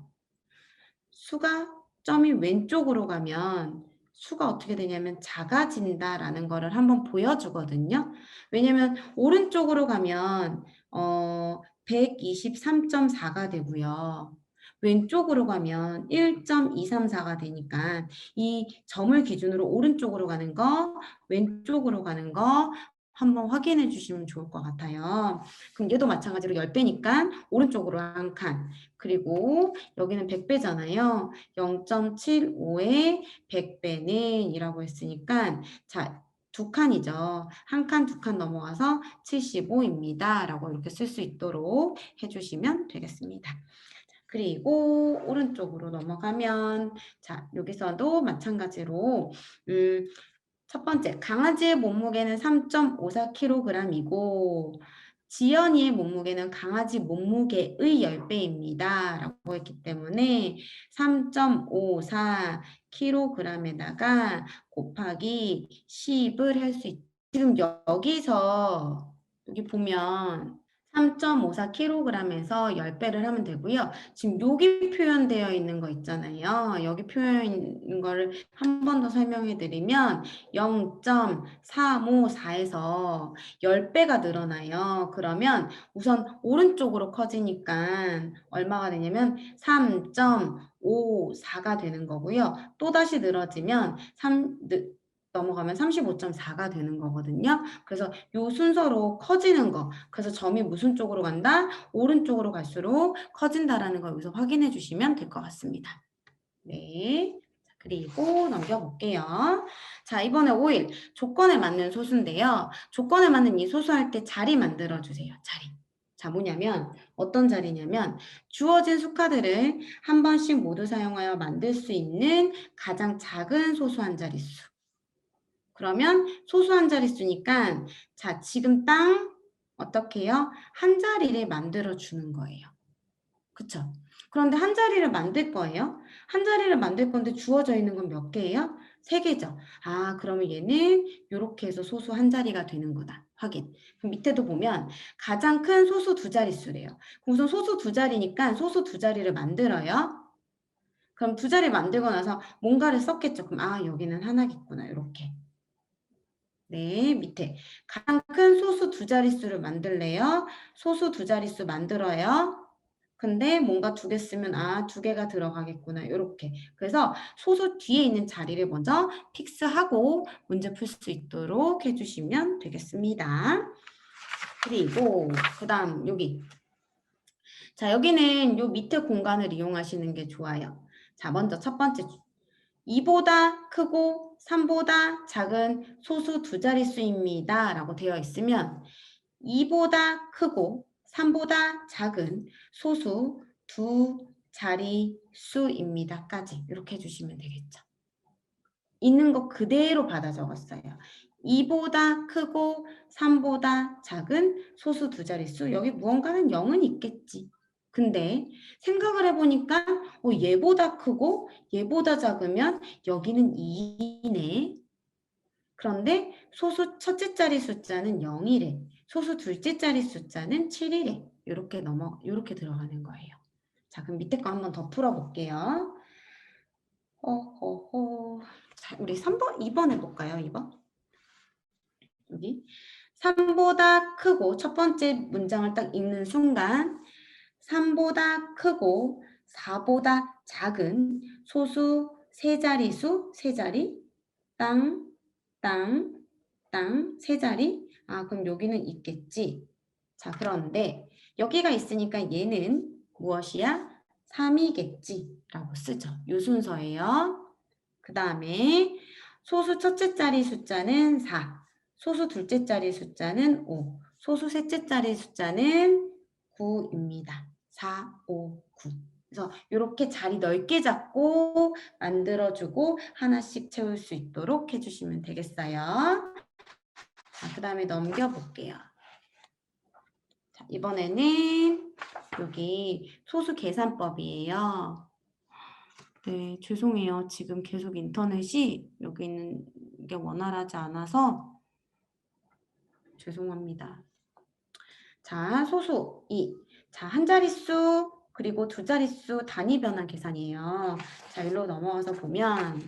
점이 왼쪽으로 가면 수가 어떻게 되냐면 작아진다라는 거를 한번 보여주거든요. 왜냐면 오른쪽으로 가면 123.4가 되고요. 왼쪽으로 가면 1.234가 되니까 이 점을 기준으로 오른쪽으로 가는 거, 왼쪽으로 가는 거 한번 확인해 주시면 좋을 것 같아요. 그럼 얘도 마찬가지로 10배니까 오른쪽으로 한 칸, 그리고 여기는 100배잖아요. 0.75의 100배는 이라고 했으니까 자, 두 칸이죠. 한 칸, 두 칸 넘어가서 75입니다. 라고 이렇게 쓸 수 있도록 해주시면 되겠습니다. 그리고 오른쪽으로 넘어가면 자, 여기서도 마찬가지로 첫 번째, 강아지의 몸무게는 3.54kg이고 지연이의 몸무게는 강아지 몸무게의 10배입니다. 라고 했기 때문에 3.54kg에다가 곱하기 10을 할 수 있죠. 지금 여기서 여기 보면 3.54kg에서 10배를 하면 되고요. 지금 여기 표현되어 있는 거 있잖아요. 여기 표현 있는 거를 한 번 더 설명해 드리면 0.354에서 10배가 늘어나요. 그러면 우선 오른쪽으로 커지니까 얼마가 되냐면 3.54가 되는 거고요. 또다시 늘어지면 넘어가면 35.4가 되는 거거든요. 그래서 요 순서로 커지는 거. 그래서 점이 무슨 쪽으로 간다? 오른쪽으로 갈수록 커진다라는 걸 여기서 확인해 주시면 될 것 같습니다. 네. 그리고 넘겨볼게요. 자, 이번에 5일 조건에 맞는 소수인데요. 조건에 맞는 이 소수할 때 자리 만들어주세요. 자리. 자, 뭐냐면 어떤 자리냐면 주어진 수카드를 한 번씩 모두 사용하여 만들 수 있는 가장 작은 소수 한 자릿수. 그러면 소수 한 자릿수니까 자, 지금 땅 어떻게 해요? 한 자리를 만들어 주는 거예요. 그쵸? 그런데 한 자리를 만들 거예요. 한 자리를 만들 건데 주어져 있는 건 몇 개예요? 3개죠. 아, 그러면 얘는 이렇게 해서 소수 한 자리가 되는 거다. 확인. 그럼 밑에도 보면 가장 큰 소수 두 자릿수래요. 우선 소수 두 자리니까 소수 두 자리를 만들어요. 그럼 두 자리 만들고 나서 뭔가를 썼겠죠. 그럼 아, 여기는 하나겠구나. 이렇게. 네, 밑에 가장 큰 소수 두 자릿수를 만들래요? 소수 두 자릿수 만들어요. 근데 뭔가 두 개 쓰면 아, 두 개가 들어가겠구나. 이렇게. 그래서 소수 뒤에 있는 자리를 먼저 픽스하고 문제 풀 수 있도록 해주시면 되겠습니다. 그리고 그 다음 여기. 자, 여기는 요 밑에 공간을 이용하시는 게 좋아요. 자, 먼저 첫 번째 2보다 크고 3보다 작은 소수 두 자릿수입니다. 라고 되어 있으면 2보다 크고 3보다 작은 소수 두 자릿수입니다까지 이렇게 해주시면 되겠죠. 있는 거 그대로 받아 적었어요. 2보다 크고 3보다 작은 소수 두 자릿수. 여기 무언가는 0은 있겠지. 근데 생각을 해보니까 얘보다 크고 얘보다 작으면 여기는 2네. 그런데 소수 첫째 자리 숫자는 0이래. 소수 둘째 자리 숫자는 7이래. 이렇게 들어가는 거예요. 자, 그럼 밑에 거 한번 더 풀어볼게요. 자, 우리 3번, 2번 해볼까요? 2번. 여기. 3보다 크고, 첫 번째 문장을 딱 읽는 순간, 3보다 크고, 4보다 작은 소수 세 자리수, 세 자리, 땅, 땅, 땅, 세 자리. 아, 그럼 여기는 있겠지. 자, 그런데 여기가 있으니까 얘는 무엇이야? 3이겠지. 라고 쓰죠. 요 순서예요. 그 다음에 소수 첫째 자리 숫자는 4, 소수 둘째 자리 숫자는 5, 소수 셋째 자리 숫자는 9입니다. 4, 5, 9. 그래서 이렇게 자리 넓게 잡고 만들어주고 하나씩 채울 수 있도록 해주시면 되겠어요. 자, 그 다음에 넘겨볼게요. 자, 이번에는 여기 소수 계산법이에요. 네, 죄송해요. 지금 계속 인터넷이 여기 있는 게 원활하지 않아서 죄송합니다. 자, 소수 2. 자, 한 자릿수 그리고 두 자릿수 단위 변환 계산이에요. 자, 일로 넘어와서 보면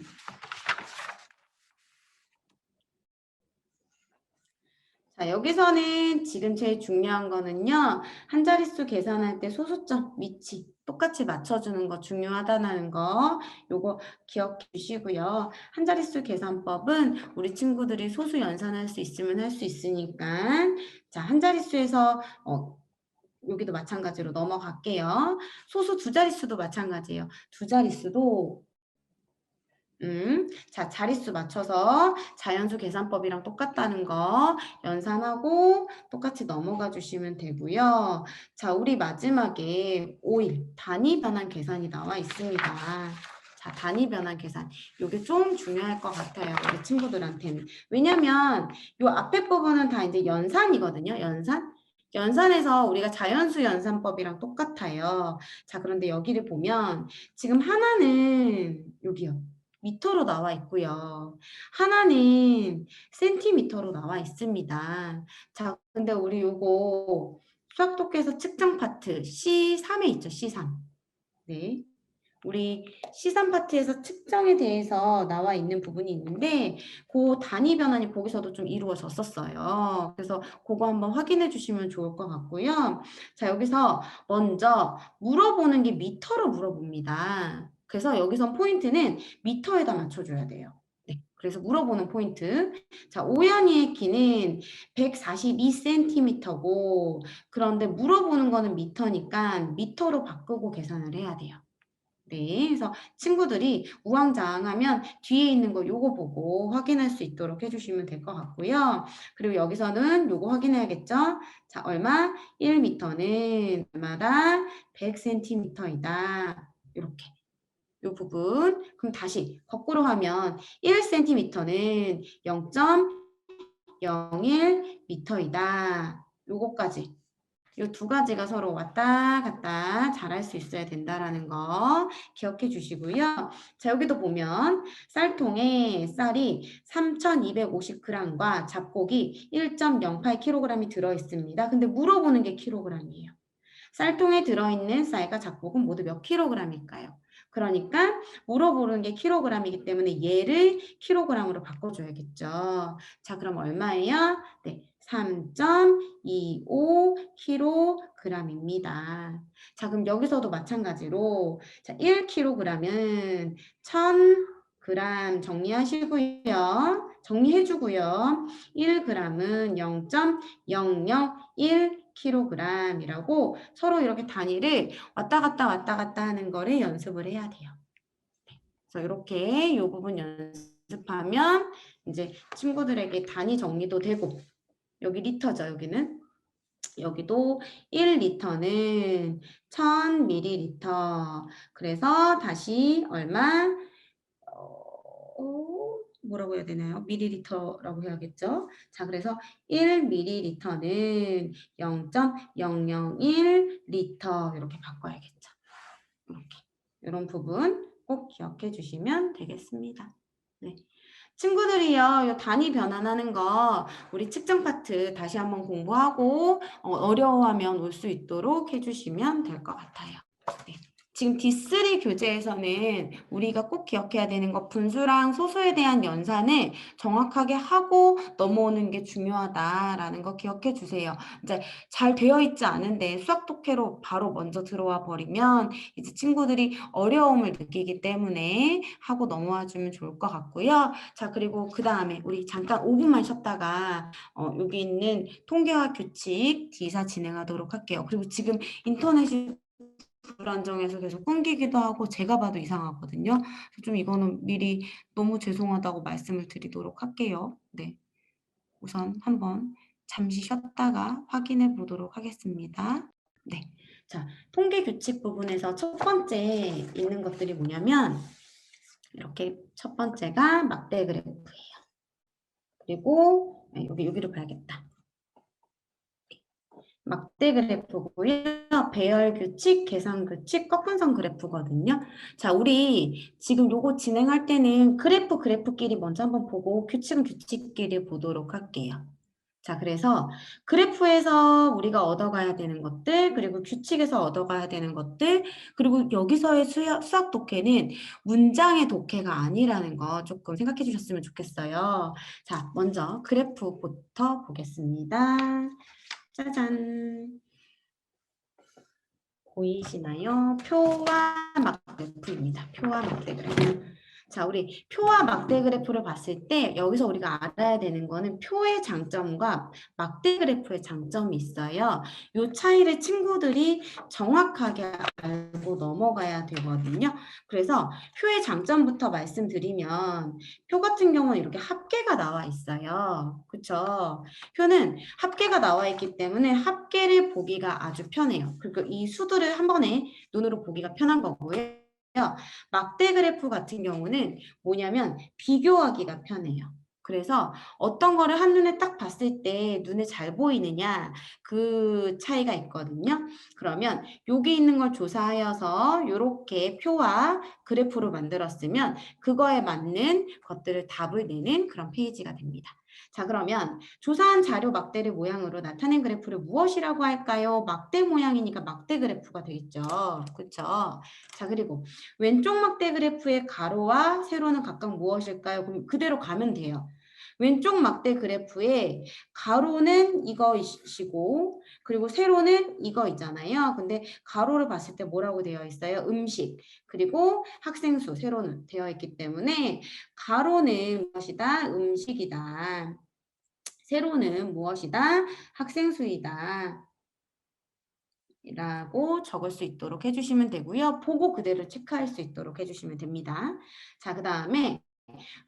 자, 여기서는 지금 제일 중요한 거는요. 한 자릿수 계산할 때 소수점 위치 똑같이 맞춰주는 거 중요하다는 거 요거 기억해 주시고요. 한 자릿수 계산법은 우리 친구들이 소수 연산할 수 있으면 할 수 있으니까 자, 한 자릿수에서 여기도 마찬가지로 넘어갈게요. 소수 두 자릿수도 마찬가지예요. 두 자릿수도 자, 자릿수 맞춰서 자연수 계산법이랑 똑같다는 거 연산하고 똑같이 넘어가 주시면 되고요. 자, 우리 마지막에 5일 단위 변환 계산이 나와 있습니다. 자, 단위 변환 계산. 이게 좀 중요할 것 같아요. 우리 친구들한테는. 왜냐면 이 앞에 부분은 다 이제 연산이거든요. 연산. 연산에서 우리가 자연수 연산법이랑 똑같아요. 자, 그런데 여기를 보면 지금 하나는 여기요. 미터로 나와 있고요. 하나는 센티미터로 나와 있습니다. 자, 근데 우리 요거 수학독해서 측정 파트 C3에 있죠, C3. 네. 우리 C3 파트에서 측정에 대해서 나와 있는 부분이 있는데 그 단위 변환이 거기서도 좀 이루어졌었어요. 그래서 그거 한번 확인해 주시면 좋을 것 같고요. 자, 여기서 먼저 물어보는 게 미터로 물어봅니다. 그래서 여기선 포인트는 미터에다 맞춰줘야 돼요. 네, 그래서 물어보는 포인트. 자, 오연이의 키는 142cm고 그런데 물어보는 거는 미터니까 미터로 바꾸고 계산을 해야 돼요. 네, 그래서 친구들이 우왕좌왕하면 뒤에 있는 거 요거 보고 확인할 수 있도록 해주시면 될 것 같고요. 그리고 여기서는 요거 확인해야겠죠? 자, 얼마? 1m는 얼마다? 100cm이다. 이렇게. 요 부분. 그럼 다시 거꾸로 하면 1cm는 0.01m이다. 요거까지. 이 두 가지가 서로 왔다 갔다 잘할 수 있어야 된다라는 거 기억해 주시고요. 자, 여기도 보면 쌀통에 쌀이 3,250g과 잡곡이 1.08kg이 들어있습니다. 근데 물어보는 게 킬로그램이에요. 쌀통에 들어있는 쌀과 잡곡은 모두 몇 킬로그램일까요? 그러니까 물어보는 게 킬로그램이기 때문에 얘를 킬로그램으로 바꿔줘야겠죠. 자, 그럼 얼마예요? 네, 3.25kg입니다. 자, 그럼 여기서도 마찬가지로 자, 1kg은 1000g 정리하시고요. 정리해주고요. 1g은 0.001kg이라고 서로 이렇게 단위를 왔다 갔다 하는 거를 연습을 해야 돼요. 그래서 이렇게 이 부분 연습하면 이제 친구들에게 단위 정리도 되고 여기 리터죠. 여기는 여기도 1리터는 1000ml. 그래서 다시 얼마? 뭐라고 해야 되나요? 밀리리터라고 해야겠죠? 자, 그래서 1ml는 0.001리터 이렇게 바꿔야겠죠. 이렇게. 이런 부분 꼭 기억해 주시면 되겠습니다. 네. 친구들이요, 이 단위 변환하는 거 우리 측정 파트 다시 한번 공부하고 어려워하면 올 수 있도록 해주시면 될 것 같아요. 네. 지금 D3 교재에서는 우리가 꼭 기억해야 되는 거 분수랑 소수에 대한 연산을 정확하게 하고 넘어오는 게 중요하다라는 거 기억해 주세요. 이제 잘 되어 있지 않은데 수학 독해로 바로 먼저 들어와 버리면 이제 친구들이 어려움을 느끼기 때문에 하고 넘어와 주면 좋을 것 같고요. 자, 그리고 그 다음에 우리 잠깐 5분만 쉬었다가 여기 있는 통계와 규칙 D사 진행하도록 할게요. 그리고 지금 인터넷이 불안정해서 계속 끊기기도 하고 제가 봐도 이상하거든요. 좀 이거는 미리 너무 죄송하다고 말씀을 드리도록 할게요. 네, 우선 한번 잠시 쉬었다가 확인해 보도록 하겠습니다. 네, 자, 통계 규칙 부분에서 첫 번째 있는 것들이 뭐냐면 이렇게 첫 번째가 막대 그래프예요. 그리고 여기로 봐야겠다. 막대 그래프고요. 배열 규칙, 계산 규칙, 꺾은선 그래프거든요. 자, 우리 지금 요거 진행할 때는 그래프끼리 먼저 한번 보고 규칙은 규칙끼리 보도록 할게요. 자, 그래서 그래프에서 우리가 얻어가야 되는 것들, 그리고 규칙에서 얻어가야 되는 것들, 그리고 여기서의 수학 독해는 문장의 독해가 아니라는 거 조금 생각해 주셨으면 좋겠어요. 자, 먼저 그래프부터 보겠습니다. 짜잔. 보이시나요? 표와 막대 그래프입니다. 표와 막대 그래프. 자, 우리 표와 막대 그래프를 봤을 때 여기서 우리가 알아야 되는 거는 표의 장점과 막대 그래프의 장점이 있어요. 이 차이를 친구들이 정확하게 알고 넘어가야 되거든요. 그래서 표의 장점부터 말씀드리면 표 같은 경우는 이렇게 합계가 나와 있어요. 그렇죠? 표는 합계가 나와 있기 때문에 합계를 보기가 아주 편해요. 그리고 이 수들을 한 번에 눈으로 보기가 편한 거고요. 막대 그래프 같은 경우는 뭐냐면 비교하기가 편해요. 그래서 어떤 거를 한눈에 딱 봤을 때 눈에 잘 보이느냐 그 차이가 있거든요. 그러면 여기 있는 걸 조사하여서 이렇게 표와 그래프로 만들었으면 그거에 맞는 것들을 답을 내는 그런 페이지가 됩니다. 자, 그러면 조사한 자료 막대를 모양으로 나타낸 그래프를 무엇이라고 할까요? 막대 모양이니까 막대 그래프가 되겠죠. 그렇죠? 자, 그리고 왼쪽 막대 그래프의 가로와 세로는 각각 무엇일까요? 그럼 그대로 가면 돼요. 왼쪽 막대 그래프의 가로는 이거이시고 그리고 세로는 이거 있잖아요. 근데 가로를 봤을 때 뭐라고 되어 있어요? 음식 그리고 학생 수 세로는 되어 있기 때문에 가로는 무엇이다? 음식이다. 세로는 무엇이다? 학생 수이다. 라고 적을 수 있도록 해주시면 되고요. 보고 그대로 체크할 수 있도록 해주시면 됩니다. 자, 그 다음에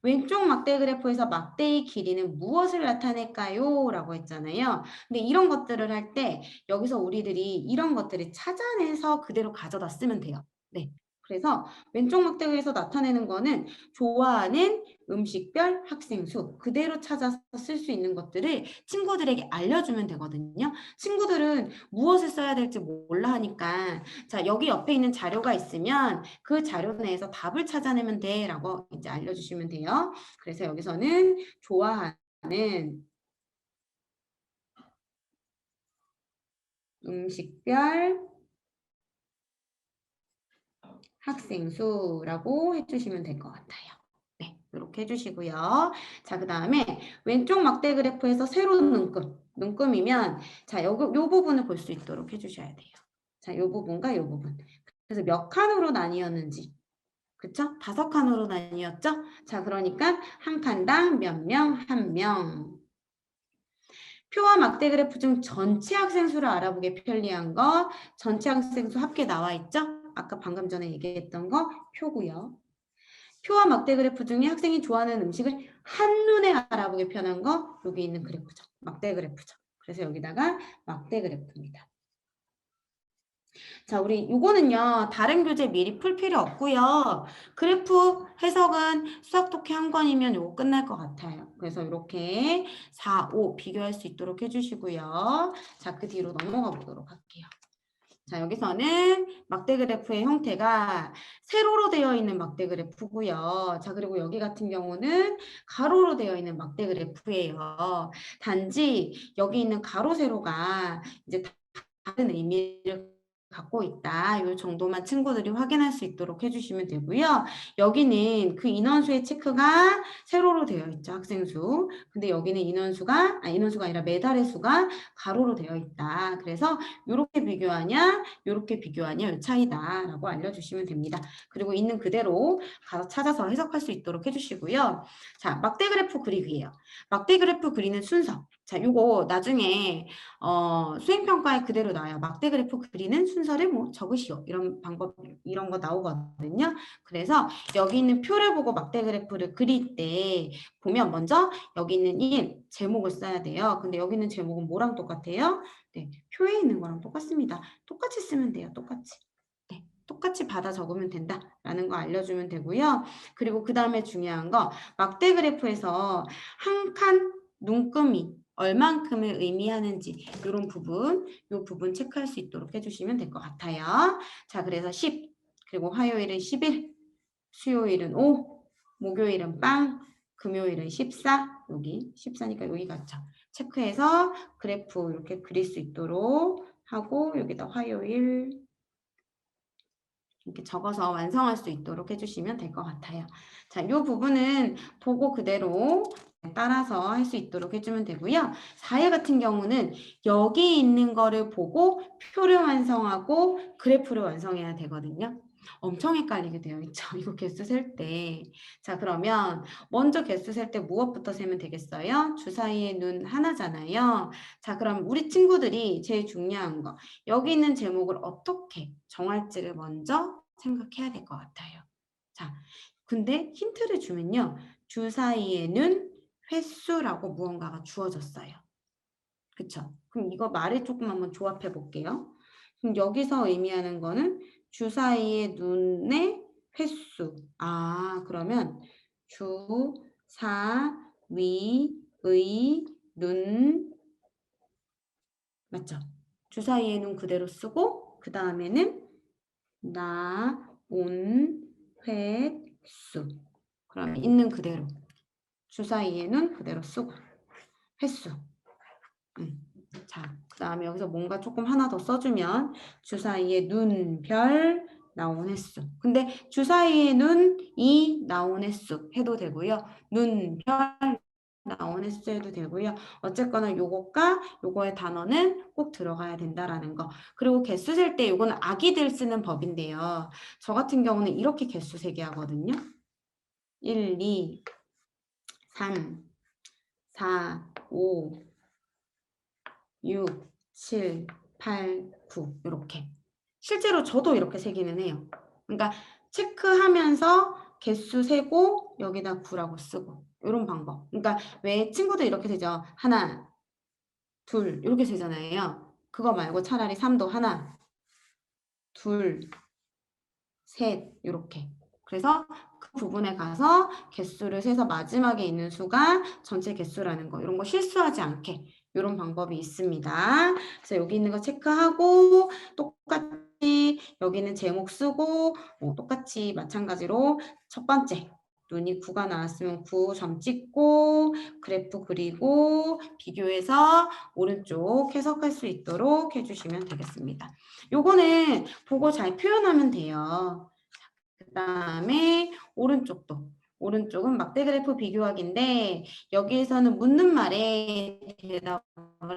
왼쪽 막대 그래프에서 막대의 길이는 무엇을 나타낼까요? 라고 했잖아요. 근데 이런 것들을 할 때 여기서 우리들이 이런 것들을 찾아내서 그대로 가져다 쓰면 돼요. 네. 그래서 왼쪽 막대에서 나타내는 거는 좋아하는 음식별 학생 수 그대로 찾아서 쓸 수 있는 것들을 친구들에게 알려주면 되거든요. 친구들은 무엇을 써야 될지 몰라 하니까 자, 여기 옆에 있는 자료가 있으면 그 자료 내에서 답을 찾아내면 돼 라고 이제 알려주시면 돼요. 그래서 여기서는 좋아하는 음식별 학생 수라고 해주시면 될 것 같아요. 네, 이렇게 해주시고요. 자, 그 다음에 왼쪽 막대 그래프에서 세로 눈금이면 자, 요 부분을 볼 수 있도록 해주셔야 돼요. 자, 요 부분과 요 부분. 그래서 몇 칸으로 나뉘었는지 그쵸? 5칸으로 나뉘었죠? 자, 그러니까 한 칸당 몇 명? 한 명. 표와 막대 그래프 중 전체 학생 수를 알아보기 편리한 거 전체 학생 수 합계 나와 있죠? 아까 방금 전에 얘기했던 거 표고요. 표와 막대 그래프 중에 학생이 좋아하는 음식을 한눈에 알아보기 편한 거 여기 있는 그래프죠. 막대 그래프죠. 그래서 여기다가 막대 그래프입니다. 자, 우리 요거는요. 다른 교재 미리 풀 필요 없고요. 그래프 해석은 수학 독해 한 권이면 요거 끝날 것 같아요. 그래서 이렇게 4, 5 비교할 수 있도록 해주시고요. 자, 그 뒤로 넘어가 보도록 할게요. 자, 여기서는 막대 그래프의 형태가 세로로 되어 있는 막대 그래프고요. 자, 그리고 여기 같은 경우는 가로로 되어 있는 막대 그래프예요. 단지 여기 있는 가로 세로가 이제 다른 의미를 갖고 있다. 이 정도만 친구들이 확인할 수 있도록 해주시면 되고요. 여기는 그 인원수의 체크가 세로로 되어 있죠. 학생 수. 근데 여기는 인원수가 아니라 매달의 수가 가로로 되어 있다. 그래서 이렇게 비교하냐, 이렇게 비교하냐 이 차이다라고 알려주시면 됩니다. 그리고 있는 그대로 가서 찾아서 해석할 수 있도록 해주시고요. 자, 막대 그래프 그리기예요. 막대 그래프 그리는 순서. 자, 요거 나중에 수행평가에 그대로 나와요. 막대 그래프 그리는 순서를 뭐 적으시오. 이런 방법, 이런 거 나오거든요. 그래서 여기 있는 표를 보고 막대 그래프를 그릴 때 보면 먼저 여기 있는 1 제목을 써야 돼요. 근데 여기 있는 제목은 뭐랑 똑같아요? 네, 표에 있는 거랑 똑같습니다. 똑같이 쓰면 돼요. 똑같이. 네, 똑같이 받아 적으면 된다라는 거 알려주면 되고요. 그리고 그 다음에 중요한 거 막대 그래프에서 한 칸 눈금이 얼만큼을 의미하는지 이런 부분, 이 부분 체크할 수 있도록 해주시면 될 것 같아요. 자, 그래서 10, 그리고 화요일은 11, 수요일은 5, 목요일은 빵, 금요일은 14, 여기 14니까 여기 같죠. 체크해서 그래프 이렇게 그릴 수 있도록 하고 여기다 화요일 이렇게 적어서 완성할 수 있도록 해주시면 될 것 같아요. 자, 이 부분은 보고 그대로 따라서 할 수 있도록 해주면 되고요. 4일 같은 경우는 여기 있는 거를 보고 표를 완성하고 그래프를 완성해야 되거든요. 엄청 헷갈리게 되어 있죠. 이거 개수 셀 때. 자, 그러면 먼저 개수 셀 때 무엇부터 세면 되겠어요? 주사위의 눈 하나잖아요. 자, 그럼 우리 친구들이 제일 중요한 거. 여기 있는 제목을 어떻게 정할지를 먼저 생각해야 될 것 같아요. 자, 근데 힌트를 주면요. 주사위에는 횟수라고 무언가가 주어졌어요. 그쵸? 그럼 이거 말을 조금 한번 조합해 볼게요. 그럼 여기서 의미하는 거는 주사위의 눈의 횟수. 아, 그러면 주, 사, 위, 의, 눈. 맞죠? 주사위의 눈 그대로 쓰고 그 다음에는 나, 온, 회, 수. 그럼 있는 그대로. 주사위에는 그대로 쓰고. 횟수. 자, 그 다음에 여기서 뭔가 조금 하나 더 써주면 주사위에 눈, 별, 나온 횟수. 근데 주사위에 눈이 나온 횟수 해도 되고요. 눈, 별, 나온 횟수 해도 되고요. 어쨌거나 요것과 요거의 단어는 꼭 들어가야 된다라는 거. 그리고 개수 셀 때 요거는 아기들 쓰는 법인데요. 저 같은 경우는 이렇게 개수 세게 하거든요. 1, 2, 3, 4, 5, 6, 7, 8, 9 이렇게. 실제로 저도 이렇게 세기는 해요. 그러니까 체크하면서 개수 세고 여기다 9라고 쓰고 이런 방법. 그러니까 왜 친구들 이렇게 세죠? 하나, 둘 이렇게 세잖아요. 그거 말고 차라리 3도 하나, 둘, 셋 이렇게. 그래서 그 부분에 가서 개수를 세서 마지막에 있는 수가 전체 개수라는 거. 이런 거 실수하지 않게 이런 방법이 있습니다. 그래서 여기 있는 거 체크하고 똑같이 여기는 제목 쓰고 똑같이 마찬가지로 첫 번째 눈이 9가 나왔으면 9점 찍고 그래프 그리고 비교해서 오른쪽 해석할 수 있도록 해주시면 되겠습니다. 요거는 보고 잘 표현하면 돼요. 그 다음에 오른쪽도. 오른쪽은 막대 그래프 비교하기인데 여기에서는 묻는 말에 대답을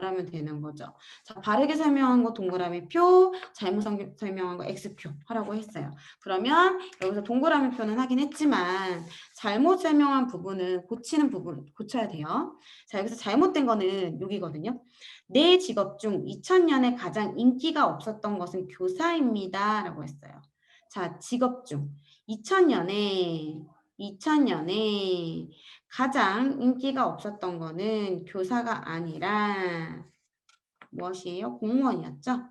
하면 되는 거죠. 자, 바르게 설명한 거 동그라미 표, 잘못 설명한 거 X표 하라고 했어요. 그러면 여기서 동그라미 표는 하긴 했지만 잘못 설명한 부분은 고치는 부분 고쳐야 돼요. 자, 여기서 잘못된 거는 여기거든요. 내 직업 중 2000년에 가장 인기가 없었던 것은 교사입니다. 라고 했어요. 자, 직업 중 2000년에 가장 인기가 없었던 거는 교사가 아니라 무엇이에요? 공무원이었죠?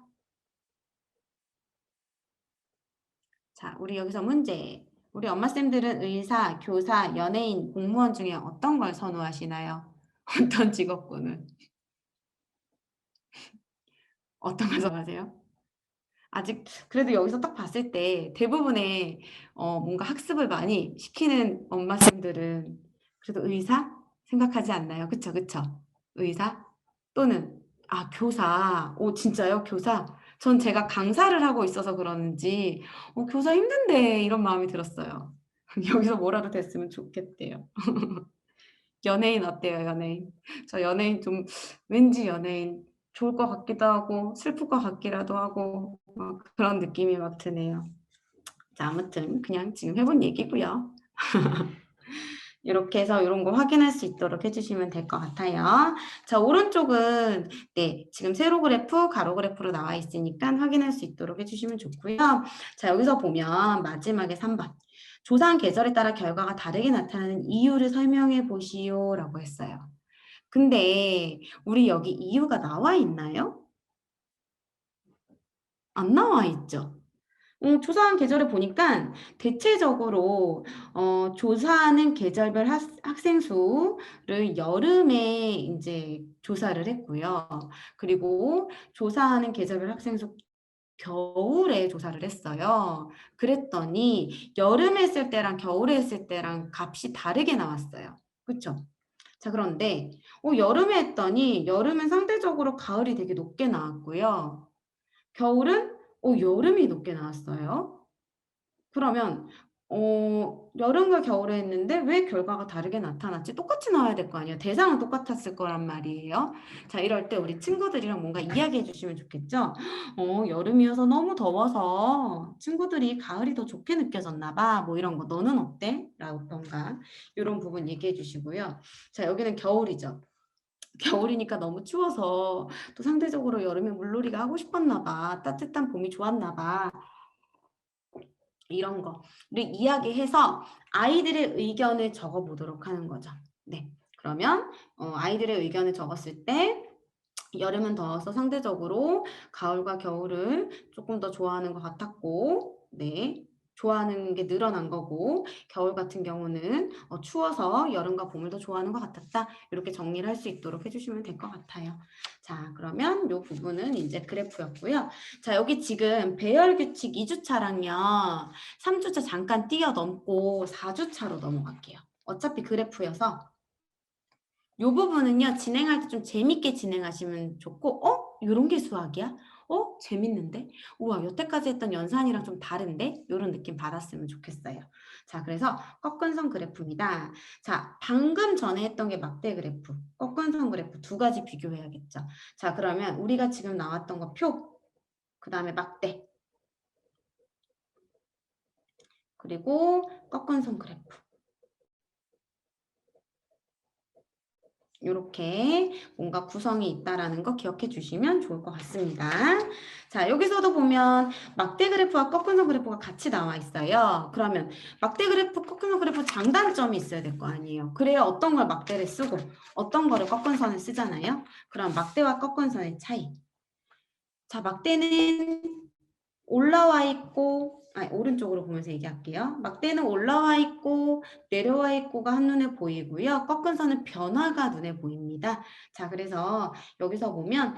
자, 우리 여기서 문제. 우리 엄마쌤들은 의사, 교사, 연예인, 공무원 중에 어떤 걸 선호하시나요? 어떤 직업군을? 어떤 걸 선호하세요? 아직 그래도 여기서 딱 봤을 때 대부분의 뭔가 학습을 많이 시키는 엄마들은 그래도 의사 생각하지 않나요? 그쵸, 그쵸? 의사 또는 교사. 오, 진짜요? 교사? 전 제가 강사를 하고 있어서 그러는지 교사 힘든데 이런 마음이 들었어요. 여기서 뭐라도 됐으면 좋겠대요. 연예인 어때요, 연예인? 저 연예인 좀 왠지 연예인 좋을 것 같기도 하고 슬플 것 같기라도 하고 막 그런 느낌이 막 드네요. 자, 아무튼 그냥 지금 해본 얘기고요. 이렇게 해서 이런 거 확인할 수 있도록 해주시면 될 것 같아요. 자, 오른쪽은 네, 지금 세로 그래프, 가로 그래프로 나와 있으니까 확인할 수 있도록 해주시면 좋고요. 자, 여기서 보면 마지막에 3번. 조상 계절에 따라 결과가 다르게 나타나는 이유를 설명해 보시오 라고 했어요. 근데 우리 여기 이유가 나와 있나요? 안 나와 있죠. 조사한 계절을 보니까 대체적으로 조사하는 계절별 학생 수를 여름에 이제 조사를 했고요. 그리고 조사하는 계절별 학생 수 겨울에 조사를 했어요. 그랬더니 여름에 했을 때랑 겨울에 했을 때랑 값이 다르게 나왔어요. 그렇죠? 자, 그런데 여름에 했더니 여름은 상대적으로 가을이 되게 높게 나왔고요. 겨울은 여름이 높게 나왔어요. 그러면 여름과 겨울에 했는데 왜 결과가 다르게 나타났지? 똑같이 나와야 될 거 아니에요. 대상은 똑같았을 거란 말이에요. 자, 이럴 때 우리 친구들이랑 뭔가 이야기해 주시면 좋겠죠? 여름이어서 너무 더워서 친구들이 가을이 더 좋게 느껴졌나 봐. 뭐 이런 거. 너는 어때? 라던가 이런 부분 얘기해 주시고요. 자, 여기는 겨울이죠. 겨울이니까 너무 추워서 또 상대적으로 여름에 물놀이가 하고 싶었나 봐. 따뜻한 봄이 좋았나 봐. 이런 거를 이야기해서 아이들의 의견을 적어보도록 하는 거죠. 네. 그러면 아이들의 의견을 적었을 때 여름은 더워서 상대적으로 가을과 겨울을 조금 더 좋아하는 것 같았고, 네. 좋아하는 게 늘어난 거고, 겨울 같은 경우는 추워서 여름과 봄을 더 좋아하는 것 같았다. 이렇게 정리를 할 수 있도록 해주시면 될 것 같아요. 자, 그러면 이 부분은 이제 그래프였고요. 자, 여기 지금 배열 규칙 2주차랑요. 3주차 잠깐 뛰어넘고 4주차로 넘어갈게요. 어차피 그래프여서 이 부분은요, 진행할 때 좀 재밌게 진행하시면 좋고, 이런 게 수학이야? 재밌는데? 우와, 여태까지 했던 연산이랑 좀 다른데? 이런 느낌 받았으면 좋겠어요. 자, 그래서 꺾은 선 그래프입니다. 자, 방금 전에 했던 게 막대 그래프, 꺾은 선 그래프 두 가지 비교해야겠죠. 자, 그러면 우리가 지금 나왔던 거 표, 그 다음에 막대, 그리고 꺾은 선 그래프. 이렇게 뭔가 구성이 있다라는 거 기억해 주시면 좋을 것 같습니다. 자, 여기서도 보면 막대 그래프와 꺾은 선 그래프가 같이 나와 있어요. 그러면 막대 그래프, 꺾은 선 그래프 장단점이 있어야 될 거 아니에요. 그래야 어떤 걸 막대를 쓰고 어떤 거를 꺾은 선을 쓰잖아요. 그럼 막대와 꺾은 선의 차이. 자, 막대는 올라와 있고, 오른쪽으로 보면서 얘기할게요. 막대는 올라와 있고 내려와 있고가 한눈에 보이고요. 꺾은 선은 변화가 눈에 보입니다. 자, 그래서 여기서 보면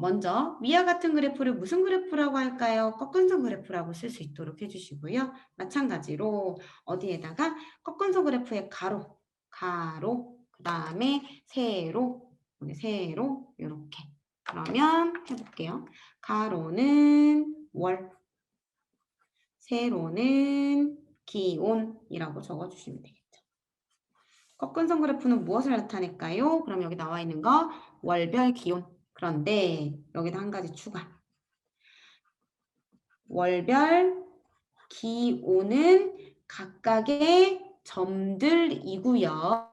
먼저 위와 같은 그래프를 무슨 그래프라고 할까요? 꺾은 선 그래프라고 쓸 수 있도록 해주시고요. 마찬가지로 어디에다가 꺾은 선 그래프의 가로, 그 다음에 세로, 세로 이렇게. 그러면 해볼게요. 가로는 월, 세로는 기온이라고 적어주시면 되겠죠. 꺾은 선 그래프는 무엇을 나타낼까요? 그럼 여기 나와 있는 거 월별 기온. 그런데 여기다 한 가지 추가. 월별 기온은 각각의 점들이고요.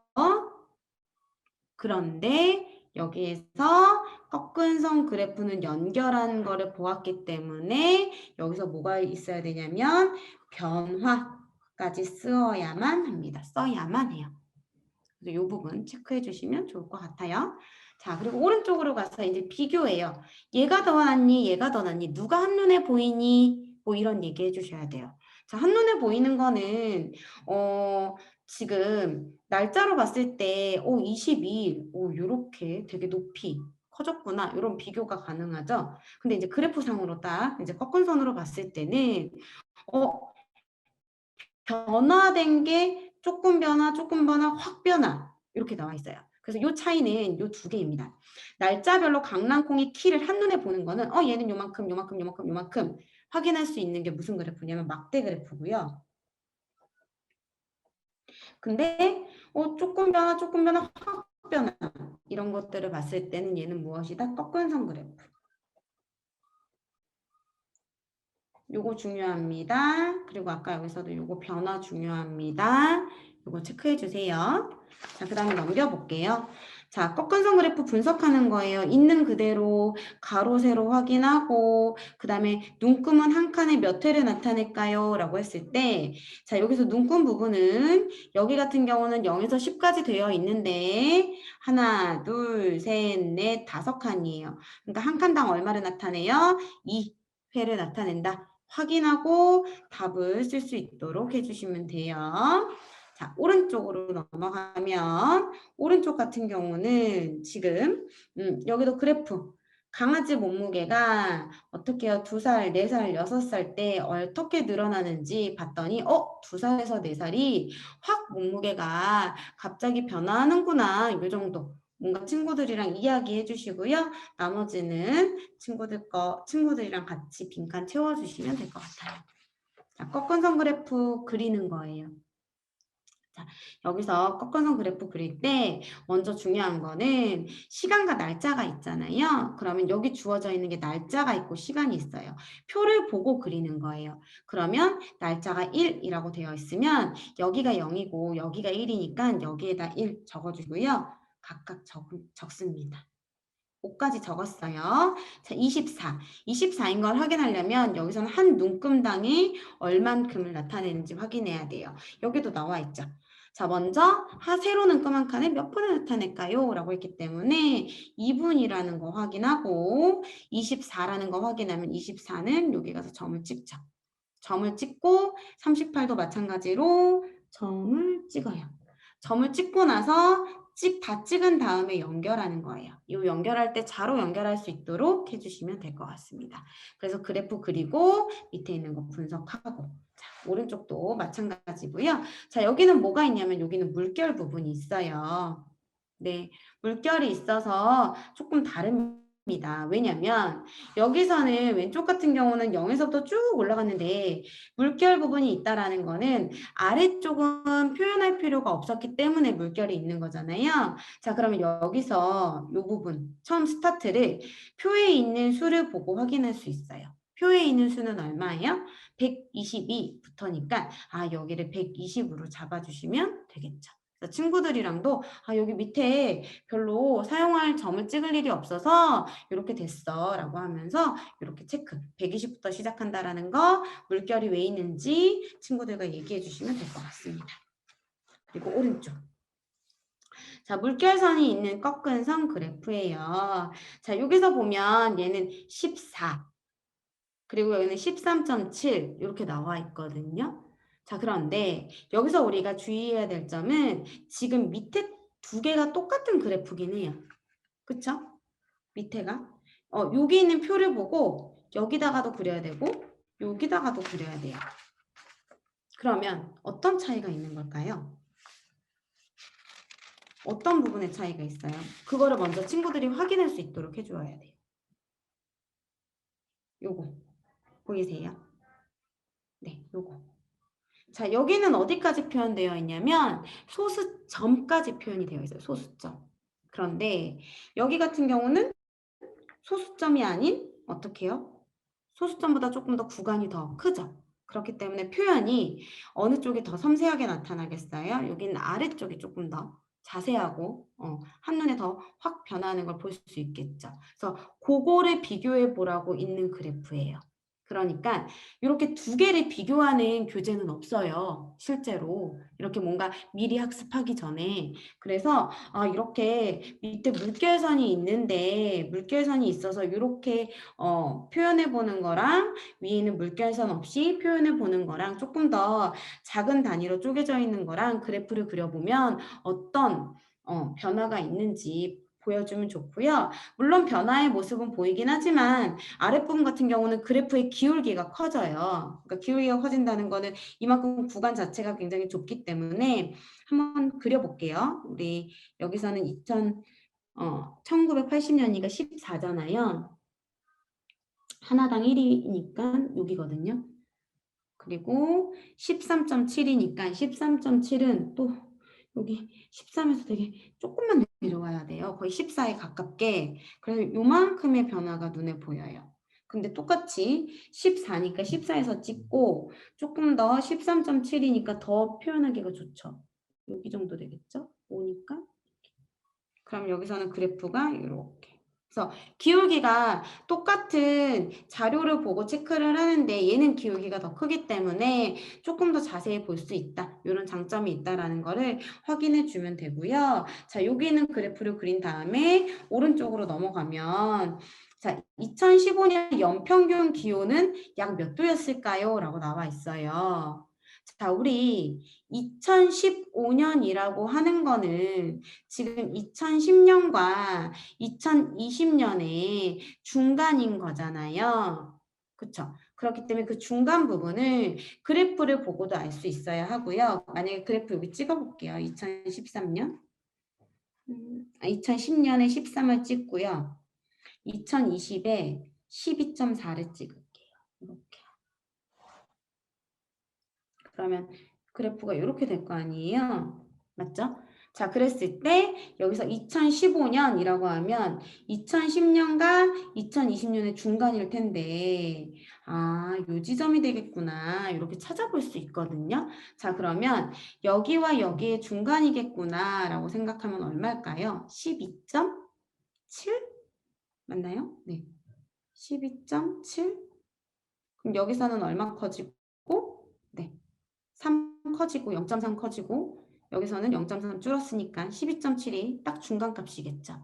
그런데 여기에서 꺾은 선 그래프는 연결하는 거를 보았기 때문에 여기서 뭐가 있어야 되냐면 변화까지 써야만 합니다. 써야만 해요. 그래서 이 부분 체크해 주시면 좋을 것 같아요. 자, 그리고 오른쪽으로 가서 이제 비교해요. 얘가 더 낫니? 얘가 더 낫니? 누가 한눈에 보이니? 뭐 이런 얘기 해 주셔야 돼요. 자, 한눈에 보이는 거는 지금 날짜로 봤을 때 22일, 요렇게 되게 높이 커졌구나. 이런 비교가 가능하죠. 근데 이제 그래프상으로 딱 이제 꺾은 선으로 봤을 때는 변화된 게 조금 변화, 확 변화 이렇게 나와 있어요. 그래서 이 차이는 이 두 개입니다. 날짜별로 강낭콩이 키를 한눈에 보는 거는 얘는 요만큼 확인할 수 있는 게 무슨 그래프냐면 막대 그래프고요. 근데 조금 변화, 확 변화 이런 것들을 봤을 때는 얘는 무엇이다? 꺾은 선 그래프. 요거 중요합니다. 그리고 아까 여기서도 요거 변화 중요합니다. 요거 체크해 주세요. 자, 그 다음에 넘겨볼게요. 자, 꺾은 선 그래프 분석하는 거예요. 있는 그대로 가로, 세로 확인하고 그 다음에 눈금은 한 칸에 몇 회를 나타낼까요? 라고 했을 때 자, 여기서 눈금 부분은 여기 같은 경우는 0에서 10까지 되어 있는데 하나, 둘, 셋, 넷, 5칸이에요. 그러니까 한 칸당 얼마를 나타내요? 2회를 나타낸다. 확인하고 답을 쓸 수 있도록 해주시면 돼요. 자, 오른쪽으로 넘어가면 오른쪽 같은 경우는 지금 여기도 그래프 강아지 몸무게가 어떻게 해요? 2살, 4살, 6살 때 어떻게 늘어나는지 봤더니 2살에서 4살이 확 몸무게가 갑자기 변화하는구나. 이 정도. 뭔가 친구들이랑 이야기해 주시고요. 나머지는 친구들이랑 같이 빈칸 채워주시면 될 것 같아요. 자, 꺾은선 그래프 그리는 거예요. 자, 여기서 꺾은선 그래프 그릴 때 먼저 중요한 거는 시간과 날짜가 있잖아요. 그러면 여기 주어져 있는 게 날짜가 있고 시간이 있어요. 표를 보고 그리는 거예요. 그러면 날짜가 1이라고 되어 있으면 여기가 0이고 여기가 1이니까 여기에다 1 적어주고요. 각각 적습니다. 5까지 적었어요. 자, 24. 24인 걸 확인하려면 여기서는 한 눈금당에 얼만큼을 나타내는지 확인해야 돼요. 여기도 나와 있죠. 자, 먼저 세로 눈금 한 칸에 몇 분을 나타낼까요? 라고 했기 때문에 2분이라는 거 확인하고 24라는 거 확인하면 24는 여기 가서 점을 찍죠. 점을 찍고 38도 마찬가지로 점을 찍어요. 점을 찍고 나서 다 찍은 다음에 연결하는 거예요. 이 연결할 때 자로 연결할 수 있도록 해주시면 될 것 같습니다. 그래서 그래프 그리고 밑에 있는 거 분석하고 자, 오른쪽도 마찬가지고요. 자, 여기는 뭐가 있냐면 여기는 물결 부분이 있어요. 네, 물결이 있어서 조금 다릅니다. 왜냐면 여기서는 왼쪽 같은 경우는 0에서부터 쭉 올라갔는데 물결 부분이 있다라는 거는 아래쪽은 표현할 필요가 없었기 때문에 물결이 있는 거잖아요. 자, 그러면 여기서 이 부분 처음 스타트를 표에 있는 수를 보고 확인할 수 있어요. 표에 있는 수는 얼마예요? 122부터니까 여기를 120으로 잡아주시면 되겠죠. 친구들이랑도 여기 밑에 별로 사용할 점을 찍을 일이 없어서 이렇게 됐어 라고 하면서 이렇게 체크 120부터 시작한다라는 거 물결이 왜 있는지 친구들과 얘기해 주시면 될 것 같습니다. 그리고 오른쪽 자, 물결선이 있는 꺾은 선 그래프예요. 자, 여기서 보면 얘는 14 그리고 여기는 13.7 이렇게 나와 있거든요. 자, 그런데 여기서 우리가 주의해야 될 점은 지금 밑에 두 개가 똑같은 그래프긴 해요. 그쵸? 밑에가. 여기 있는 표를 보고 여기다가도 그려야 되고 여기다가도 그려야 돼요. 그러면 어떤 차이가 있는 걸까요? 어떤 부분에 차이가 있어요? 그거를 먼저 친구들이 확인할 수 있도록 해줘야 돼요. 요거 보이세요? 네, 요거. 자, 여기는 어디까지 표현되어 있냐면 소수점까지 표현이 되어 있어요. 소수점. 그런데 여기 같은 경우는 소수점이 아닌 어떻게 해요? 소수점보다 조금 더 구간이 더 크죠. 그렇기 때문에 표현이 어느 쪽이 더 섬세하게 나타나겠어요? 여기는 아래쪽이 조금 더 자세하고 한눈에 더 확 변하는 걸 볼 수 있겠죠. 그래서 그거를 비교해 보라고 있는 그래프예요. 그러니까 이렇게 두 개를 비교하는 교재는 없어요. 실제로. 이렇게 뭔가 미리 학습하기 전에. 그래서 이렇게 밑에 물결선이 있는데 물결선이 있어서 이렇게 표현해 보는 거랑 위에는 물결선 없이 표현해 보는 거랑 조금 더 작은 단위로 쪼개져 있는 거랑 그래프를 그려보면 어떤 변화가 있는지 보여주면 좋고요. 물론 변화의 모습은 보이긴 하지만 아랫부분 같은 경우는 그래프의 기울기가 커져요. 그러니까 기울기가 커진다는 거는 이만큼 구간 자체가 굉장히 좁기 때문에 한번 그려볼게요. 우리 여기서는 1980년이니까 14잖아요. 하나당 1이니까 여기거든요. 그리고 13.7이니까 13.7은 또 여기 13에서 되게 조금만 내려와야 돼요. 거의 14에 가깝게. 그래서 요만큼의 변화가 눈에 보여요. 근데 똑같이 14니까 14에서 찍고 조금 더 13.7이니까 더 표현하기가 좋죠. 여기 정도 되겠죠? 5니까. 그럼 여기서는 그래프가 이렇게. 그래서 기울기가 똑같은 자료를 보고 체크를 하는데 얘는 기울기가 더 크기 때문에 조금 더 자세히 볼 수 있다. 이런 장점이 있다라는 거를 확인해 주면 되고요. 자, 여기는 그래프를 그린 다음에 오른쪽으로 넘어가면 자, 2015년 연평균 기온은 약 몇 도였을까요? 라고 나와 있어요. 자, 우리 2015년이라고 하는 거는 지금 2010년과 2020년의 중간인 거잖아요. 그쵸? 그렇기 때문에 그 중간 부분을 그래프를 보고도 알 수 있어야 하고요. 만약에 그래프 여기 찍어볼게요. 2013년. 2010년에 13을 찍고요. 2020에 12.4를 찍을게요. 이렇게. 그러면 그래프가 이렇게 될 거 아니에요? 맞죠? 자, 그랬을 때 여기서 2015년이라고 하면 2010년과 2020년의 중간일 텐데 아, 요 지점이 되겠구나. 이렇게 찾아볼 수 있거든요. 자, 그러면 여기와 여기의 중간이겠구나 라고 생각하면 얼마일까요? 12.7? 맞나요? 네. 12.7? 그럼 여기서는 얼마 커지고? 네. 3 커지고 0.3 커지고 여기서는 0.3 줄었으니까 12.7이 딱 중간값이겠죠.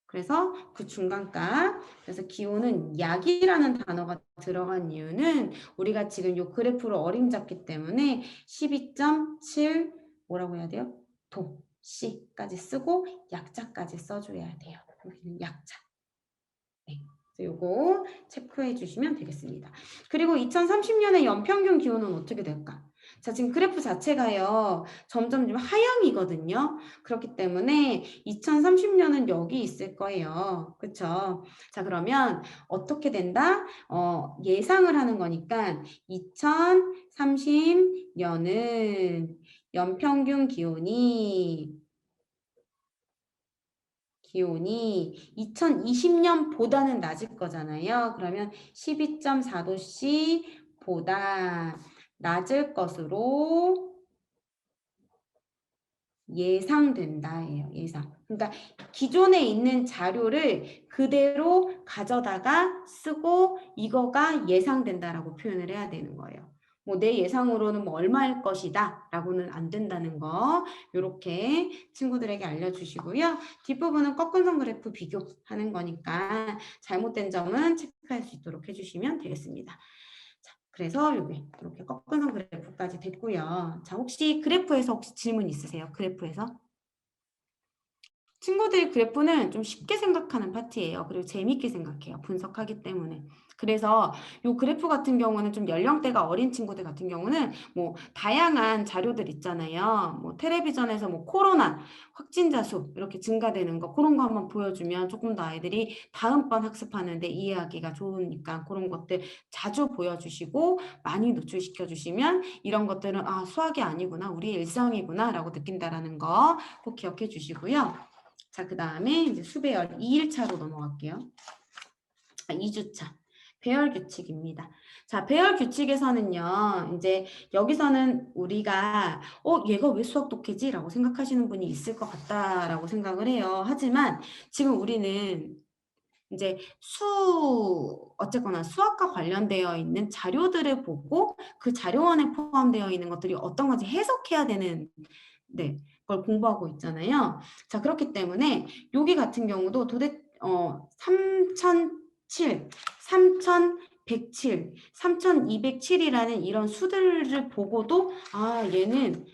그래서 그 중간값, 그래서 기온은 약이라는 단어가 들어간 이유는 우리가 지금 이 그래프를 어림잡기 때문에 12.7 뭐라고 해야 돼요? 도, C까지 쓰고 약자까지 써줘야 돼요. 여기는 약자. 네. 요거 체크해 주시면 되겠습니다. 그리고 2030년의 연평균 기온은 어떻게 될까? 자, 지금 그래프 자체가요, 점점 좀 하향이거든요. 그렇기 때문에 2030년은 여기 있을 거예요. 그쵸? 자, 그러면 어떻게 된다? 예상을 하는 거니까 2030년은 연평균 기온이 2020년보다는 낮을 거잖아요. 그러면 12.4도씨보다 낮을 것으로 예상된다예요. 예상. 그러니까 기존에 있는 자료를 그대로 가져다가 쓰고 이거가 예상된다라고 표현을 해야 되는 거예요. 뭐 내 예상으로는 뭐 얼마일 것이다 라고는 안 된다는 거 이렇게 친구들에게 알려주시고요. 뒷부분은 꺾은선 그래프 비교하는 거니까 잘못된 점은 체크할 수 있도록 해주시면 되겠습니다. 자, 그래서 여기 이렇게 꺾은선 그래프까지 됐고요. 자, 혹시 그래프에서 혹시 질문 있으세요? 그래프에서? 친구들 그래프는 좀 쉽게 생각하는 파트예요. 그리고 재밌게 생각해요. 분석하기 때문에. 그래서 요 그래프 같은 경우는 좀 연령대가 어린 친구들 같은 경우는 뭐 다양한 자료들 있잖아요. 뭐 텔레비전에서 뭐 코로나 확진자 수 이렇게 증가되는 거 그런 거 한번 보여주면 조금 더 아이들이 다음번 학습하는데 이해하기가 좋으니까 그런 것들 자주 보여주시고 많이 노출시켜 주시면 이런 것들은 아 수학이 아니구나 우리 일상이구나 라고 느낀다라는 거 꼭 기억해 주시고요. 자, 그 다음에 이제 수배열 2일차로 넘어갈게요. 2주차. 배열 규칙입니다. 자, 배열 규칙에서는요, 이제 여기서는 우리가, 얘가 왜 수학 독해지? 라고 생각하시는 분이 있을 것 같다라고 생각을 해요. 하지만 지금 우리는 이제 어쨌거나 수학과 관련되어 있는 자료들을 보고 그 자료 안에 포함되어 있는 것들이 어떤 건지 해석해야 되는 네, 걸 공부하고 있잖아요. 자, 그렇기 때문에 여기 같은 경우도 3007, 3107, 3207이라는 이런 수들을 보고도 아, 얘는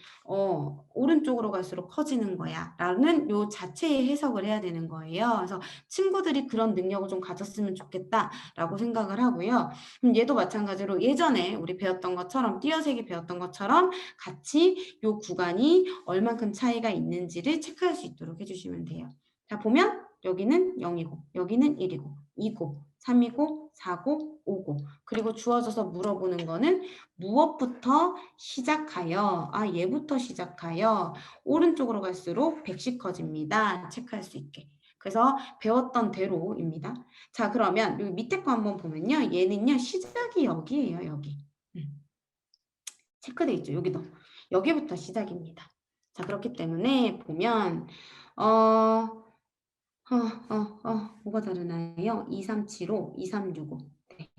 오른쪽으로 갈수록 커지는 거야 라는 요 자체의 해석을 해야 되는 거예요. 그래서 친구들이 그런 능력을 좀 가졌으면 좋겠다라고 생각을 하고요. 얘도 마찬가지로 예전에 우리 배웠던 것처럼 띄어세기 배웠던 것처럼 같이 요 구간이 얼만큼 차이가 있는지를 체크할 수 있도록 해주시면 돼요. 자, 보면 여기는 0이고 여기는 1이고 2고 3이고 4고 5고 그리고 주어져서 물어보는 거는 무엇부터 시작하여 얘부터 시작하여 오른쪽으로 갈수록 100씩 커집니다. 체크할 수 있게. 그래서 배웠던 대로입니다. 자, 그러면 여기 밑에 거 한번 보면요. 얘는요. 시작이 여기예요. 여기. 체크돼 있죠. 여기부터 시작입니다. 자, 그렇기 때문에 보면 뭐가 다르나요? 2375, 2365. 네.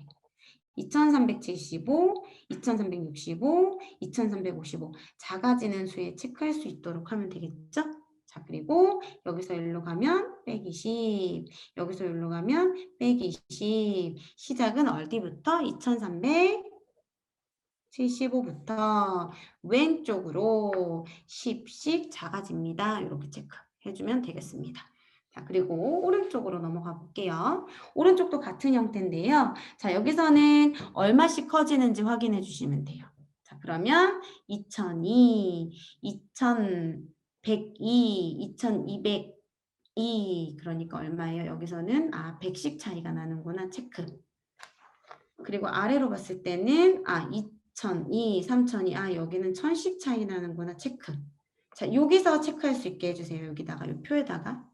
2375, 2365, 2355. 작아지는 수에 체크할 수 있도록 하면 되겠죠? 자, 그리고 여기서 여기로 가면 빼기 10, 여기서 여기로 가면 빼기 20. 시작은 어디부터? 2375부터 왼쪽으로 10씩 작아집니다. 이렇게 체크해주면 되겠습니다. 자, 그리고 오른쪽으로 넘어가 볼게요. 오른쪽도 같은 형태인데요. 자, 여기서는 얼마씩 커지는지 확인해 주시면 돼요. 자, 그러면 2002, 2102, 2202, 그러니까 얼마예요? 여기서는 100씩 차이가 나는구나. 체크. 그리고 아래로 봤을 때는 2002, 3002, 여기는 1000씩 차이 나는구나. 체크. 자, 여기서 체크할 수 있게 해주세요. 여기다가, 이 표에다가.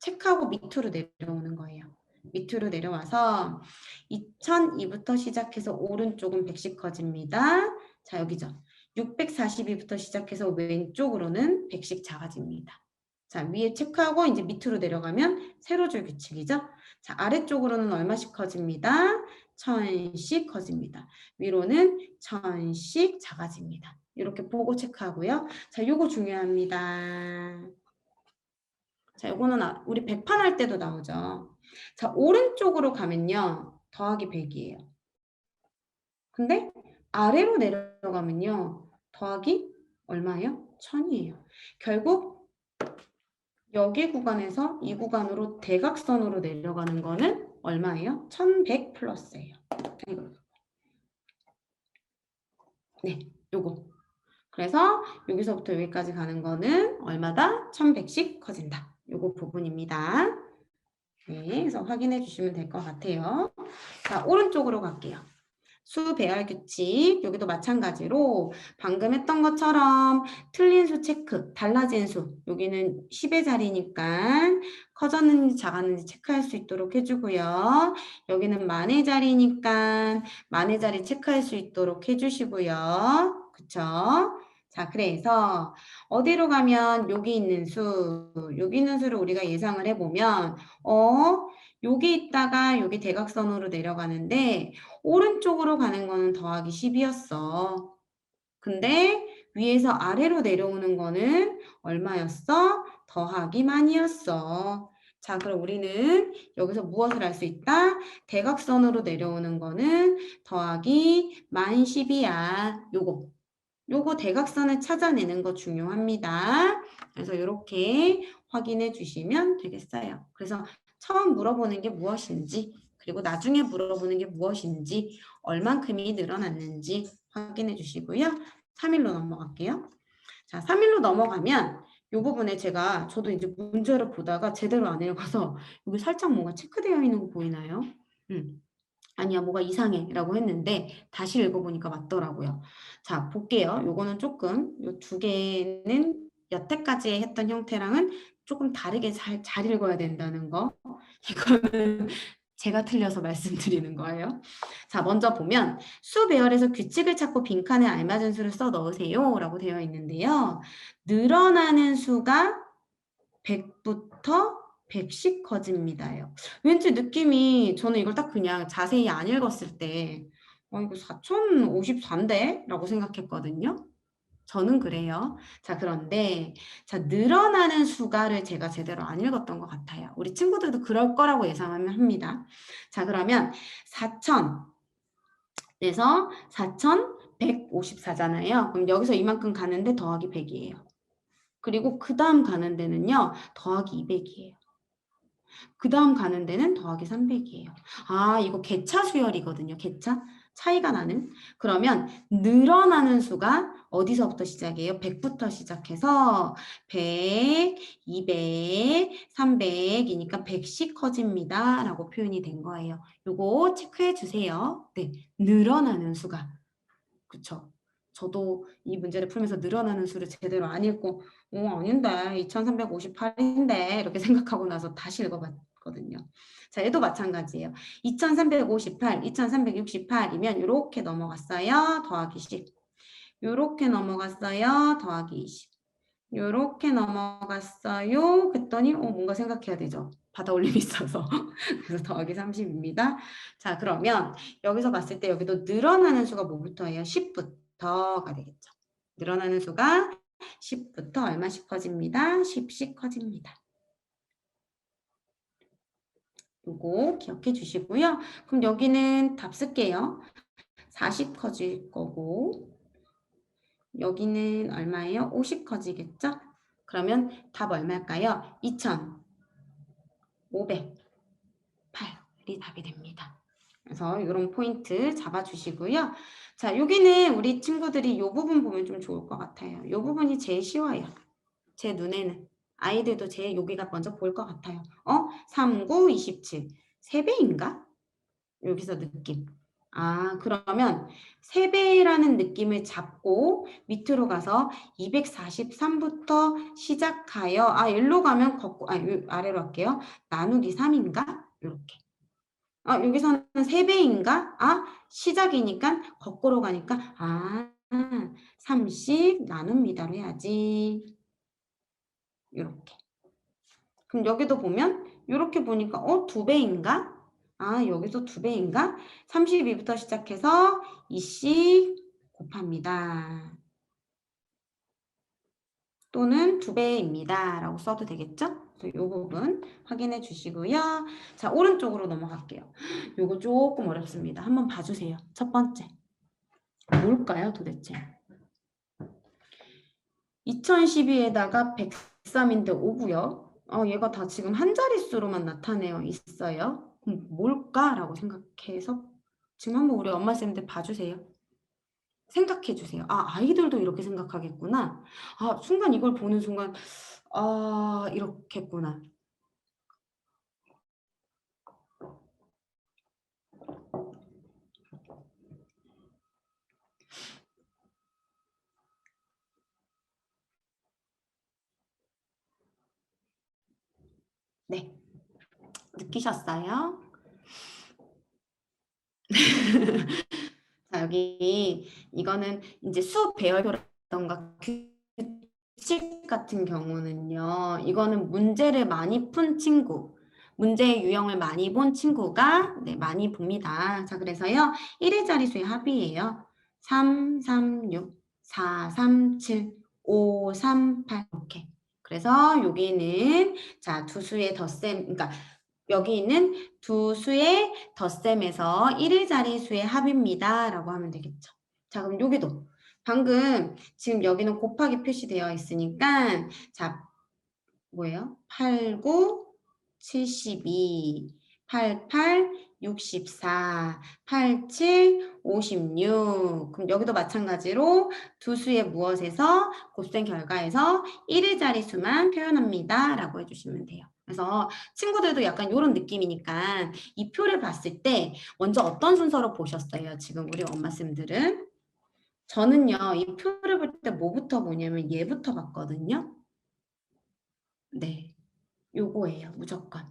체크하고 밑으로 내려오는 거예요. 밑으로 내려와서 2002부터 시작해서 오른쪽은 100씩 커집니다. 자, 여기죠. 642부터 시작해서 왼쪽으로는 100씩 작아집니다. 자, 위에 체크하고 이제 밑으로 내려가면 세로줄 규칙이죠. 자, 아래쪽으로는 얼마씩 커집니다. 1000씩 커집니다. 위로는 1000씩 작아집니다. 이렇게 보고 체크하고요. 자, 요거 중요합니다. 자, 요거는 우리 100판 할 때도 나오죠. 자, 오른쪽으로 가면요. 더하기 100이에요. 근데 아래로 내려가면요. 더하기 얼마예요? 1000이에요. 결국 여기 구간에서 이 구간으로 대각선으로 내려가는 거는 얼마예요? 1100 플러스예요. 네, 요거. 그래서 여기서부터 여기까지 가는 거는 얼마다? 1100씩 커진다. 요거 부분입니다. 네, 그래서 확인해 주시면 될 것 같아요. 자, 오른쪽으로 갈게요. 수 배열 규칙, 여기도 마찬가지로 방금 했던 것처럼 틀린 수 체크, 달라진 수, 여기는 10의 자리니까 커졌는지 작았는지 체크할 수 있도록 해주고요. 여기는 만의 자리니까 만의 자리 체크할 수 있도록 해주시고요. 그쵸? 자, 그래서 어디로 가면 여기 있는 수를 우리가 예상을 해보면 여기 있다가 여기 대각선으로 내려가는데 오른쪽으로 가는 거는 더하기 10이었어. 근데 위에서 아래로 내려오는 거는 얼마였어? 더하기 만이었어. 자, 그럼 우리는 여기서 무엇을 알 수 있다? 대각선으로 내려오는 거는 더하기 만 10이야. 요거 대각선을 찾아내는 거 중요합니다. 그래서 이렇게 확인해 주시면 되겠어요. 그래서 처음 물어보는 게 무엇인지, 그리고 나중에 물어보는 게 무엇인지, 얼만큼이 늘어났는지 확인해 주시고요. 3일로 넘어갈게요. 자, 3일로 넘어가면 이 부분에 저도 이제 문제를 보다가 제대로 안 읽어서 여기 살짝 뭔가 체크되어 있는 거 보이나요? 아니야, 뭐가 이상해 라고 했는데 다시 읽어보니까 맞더라고요. 자, 볼게요. 요거는 조금, 요 두 개는 여태까지 했던 형태랑은 조금 다르게 잘 읽어야 된다는 거. 이거는 제가 틀려서 말씀드리는 거예요. 자, 먼저 보면 수 배열에서 규칙을 찾고 빈칸에 알맞은 수를 써 넣으세요 라고 되어 있는데요. 늘어나는 수가 100부터 100씩 커집니다요. 왠지 느낌이 저는 이걸 딱 그냥 자세히 안 읽었을 때 이거 4054인데? 라고 생각했거든요. 저는 그래요. 자, 그런데 자, 늘어나는 수가를 제가 제대로 안 읽었던 것 같아요. 우리 친구들도 그럴 거라고 예상합니다. 자, 그러면 4000에서 4154잖아요. 그럼 여기서 이만큼 가는데 더하기 100이에요. 그리고 그 다음 가는 데는요. 더하기 200이에요. 그 다음 가는 데는 더하기 300이에요. 이거 개차 수열이거든요. 개차. 차이가 나는. 그러면 늘어나는 수가 어디서부터 시작해요? 100부터 시작해서 100, 200, 300이니까 100씩 커집니다. 라고 표현이 된 거예요. 요거 체크해 주세요. 네, 늘어나는 수가. 그쵸? 저도 이 문제를 풀면서 늘어나는 수를 제대로 안 읽고 아닌데 2358인데 이렇게 생각하고 나서 다시 읽어봤거든요. 자, 얘도 마찬가지예요. 2358, 2368이면 이렇게 넘어갔어요. 더하기 10. 이렇게 넘어갔어요. 더하기 20. 이렇게 넘어갔어요. 그랬더니 뭔가 생각해야 되죠. 받아 올림이 있어서. 그래서 더하기 30입니다. 자, 그러면 여기서 봤을 때 여기도 늘어나는 수가 뭐부터예요? 10부터가 되겠죠. 늘어나는 수가 10부터 얼마씩 커집니다. 10씩 커집니다. 요거 기억해 주시고요. 그럼 여기는 답 쓸게요. 40 커질 거고 여기는 얼마예요? 50 커지겠죠? 그러면 답 얼마일까요? 2508이 답이 됩니다. 그래서 이런 포인트 잡아주시고요. 자, 여기는 우리 친구들이 이 부분 보면 좀 좋을 것 같아요. 이 부분이 제일 쉬워요. 제 눈에는. 아이들도 제일 여기가 먼저 보일 것 같아요. 3, 9, 27. 3배인가? 여기서 느낌. 그러면 3배라는 느낌을 잡고 밑으로 가서 243부터 시작하여 일로 가면 아래로 할게요. 나누기 3인가? 이렇게. 여기서는 3배인가? 시작이니까 거꾸로 가니까 30 나눕니다로 해야지. 이렇게. 그럼 여기도 보면 이렇게 보니까 2배인가? 여기서 2배인가? 32부터 시작해서 2씩 곱합니다. 또는 2배입니다. 라고 써도 되겠죠? 이 부분 확인해 주시고요. 자, 오른쪽으로 넘어갈게요. 요거 조금 어렵습니다. 한번 봐주세요. 첫 번째. 뭘까요, 도대체? 2012에다가 103인데 5고요. 얘가 다 지금 한 자릿수로만 나타내어 있어요. 그럼 뭘까라고 생각해서 지금 한번 우리 엄마쌤들 봐주세요. 생각해 주세요. 아이들도 이렇게 생각하겠구나. 순간 이걸 보는 순간 이렇겠구나. 네. 느끼셨어요? 자, 여기 이거는 이제 수업 배열표라던가 규칙 같은 경우는요. 이거는 문제를 많이 푼 친구, 문제의 유형을 많이 본 친구가 많이 봅니다. 자, 그래서요. 1의 자리수의 합이에요. 3, 3, 6, 4, 3, 7, 5, 3, 8 이렇게. 그래서 여기는 자, 두 수의 덧셈, 그러니까 여기 있는 두 수의 덧셈에서 1의 자리수의 합입니다. 라고 하면 되겠죠. 자, 그럼 여기도 방금 지금 여기는 곱하기 표시되어 있으니까 자, 뭐예요? 8, 9, 72, 88, 64, 87, 56. 그럼 여기도 마찬가지로 두 수의 무엇에서 곱셈 결과에서 1의 자리수만 표현합니다. 라고 해주시면 돼요. 그래서 친구들도 약간 이런 느낌이니까 이 표를 봤을 때 먼저 어떤 순서로 보셨어요? 지금 우리 엄마쌤들은? 저는요, 이 표를 볼 때 뭐부터 보냐면 얘부터 봤거든요. 네. 요거예요, 무조건.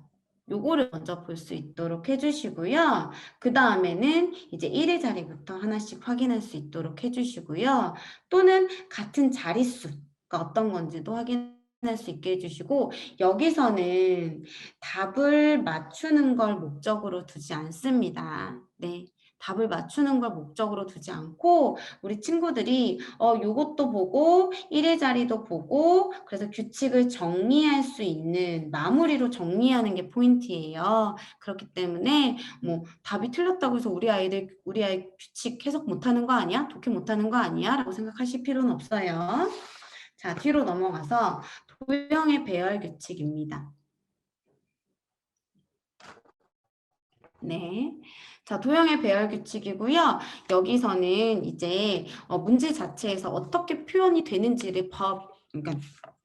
요거를 먼저 볼 수 있도록 해주시고요. 그 다음에는 이제 1의 자리부터 하나씩 확인할 수 있도록 해주시고요. 또는 같은 자릿수가 어떤 건지도 확인할 수 있게 해주시고 여기서는 답을 맞추는 걸 목적으로 두지 않습니다. 네. 답을 맞추는 걸 목적으로 두지 않고 우리 친구들이 요것도 보고 1의 자리도 보고 그래서 규칙을 정리할 수 있는 마무리로 정리하는 게 포인트예요. 그렇기 때문에 뭐 답이 틀렸다고 해서 우리 아이 규칙 해석 못하는 거 아니야? 독해 못하는 거 아니야? 라고 생각하실 필요는 없어요. 자, 뒤로 넘어가서 도형의 배열 규칙입니다. 네. 자, 도형의 배열 규칙이고요. 여기서는 이제 문제 자체에서 어떻게 표현이 되는지를 그러니까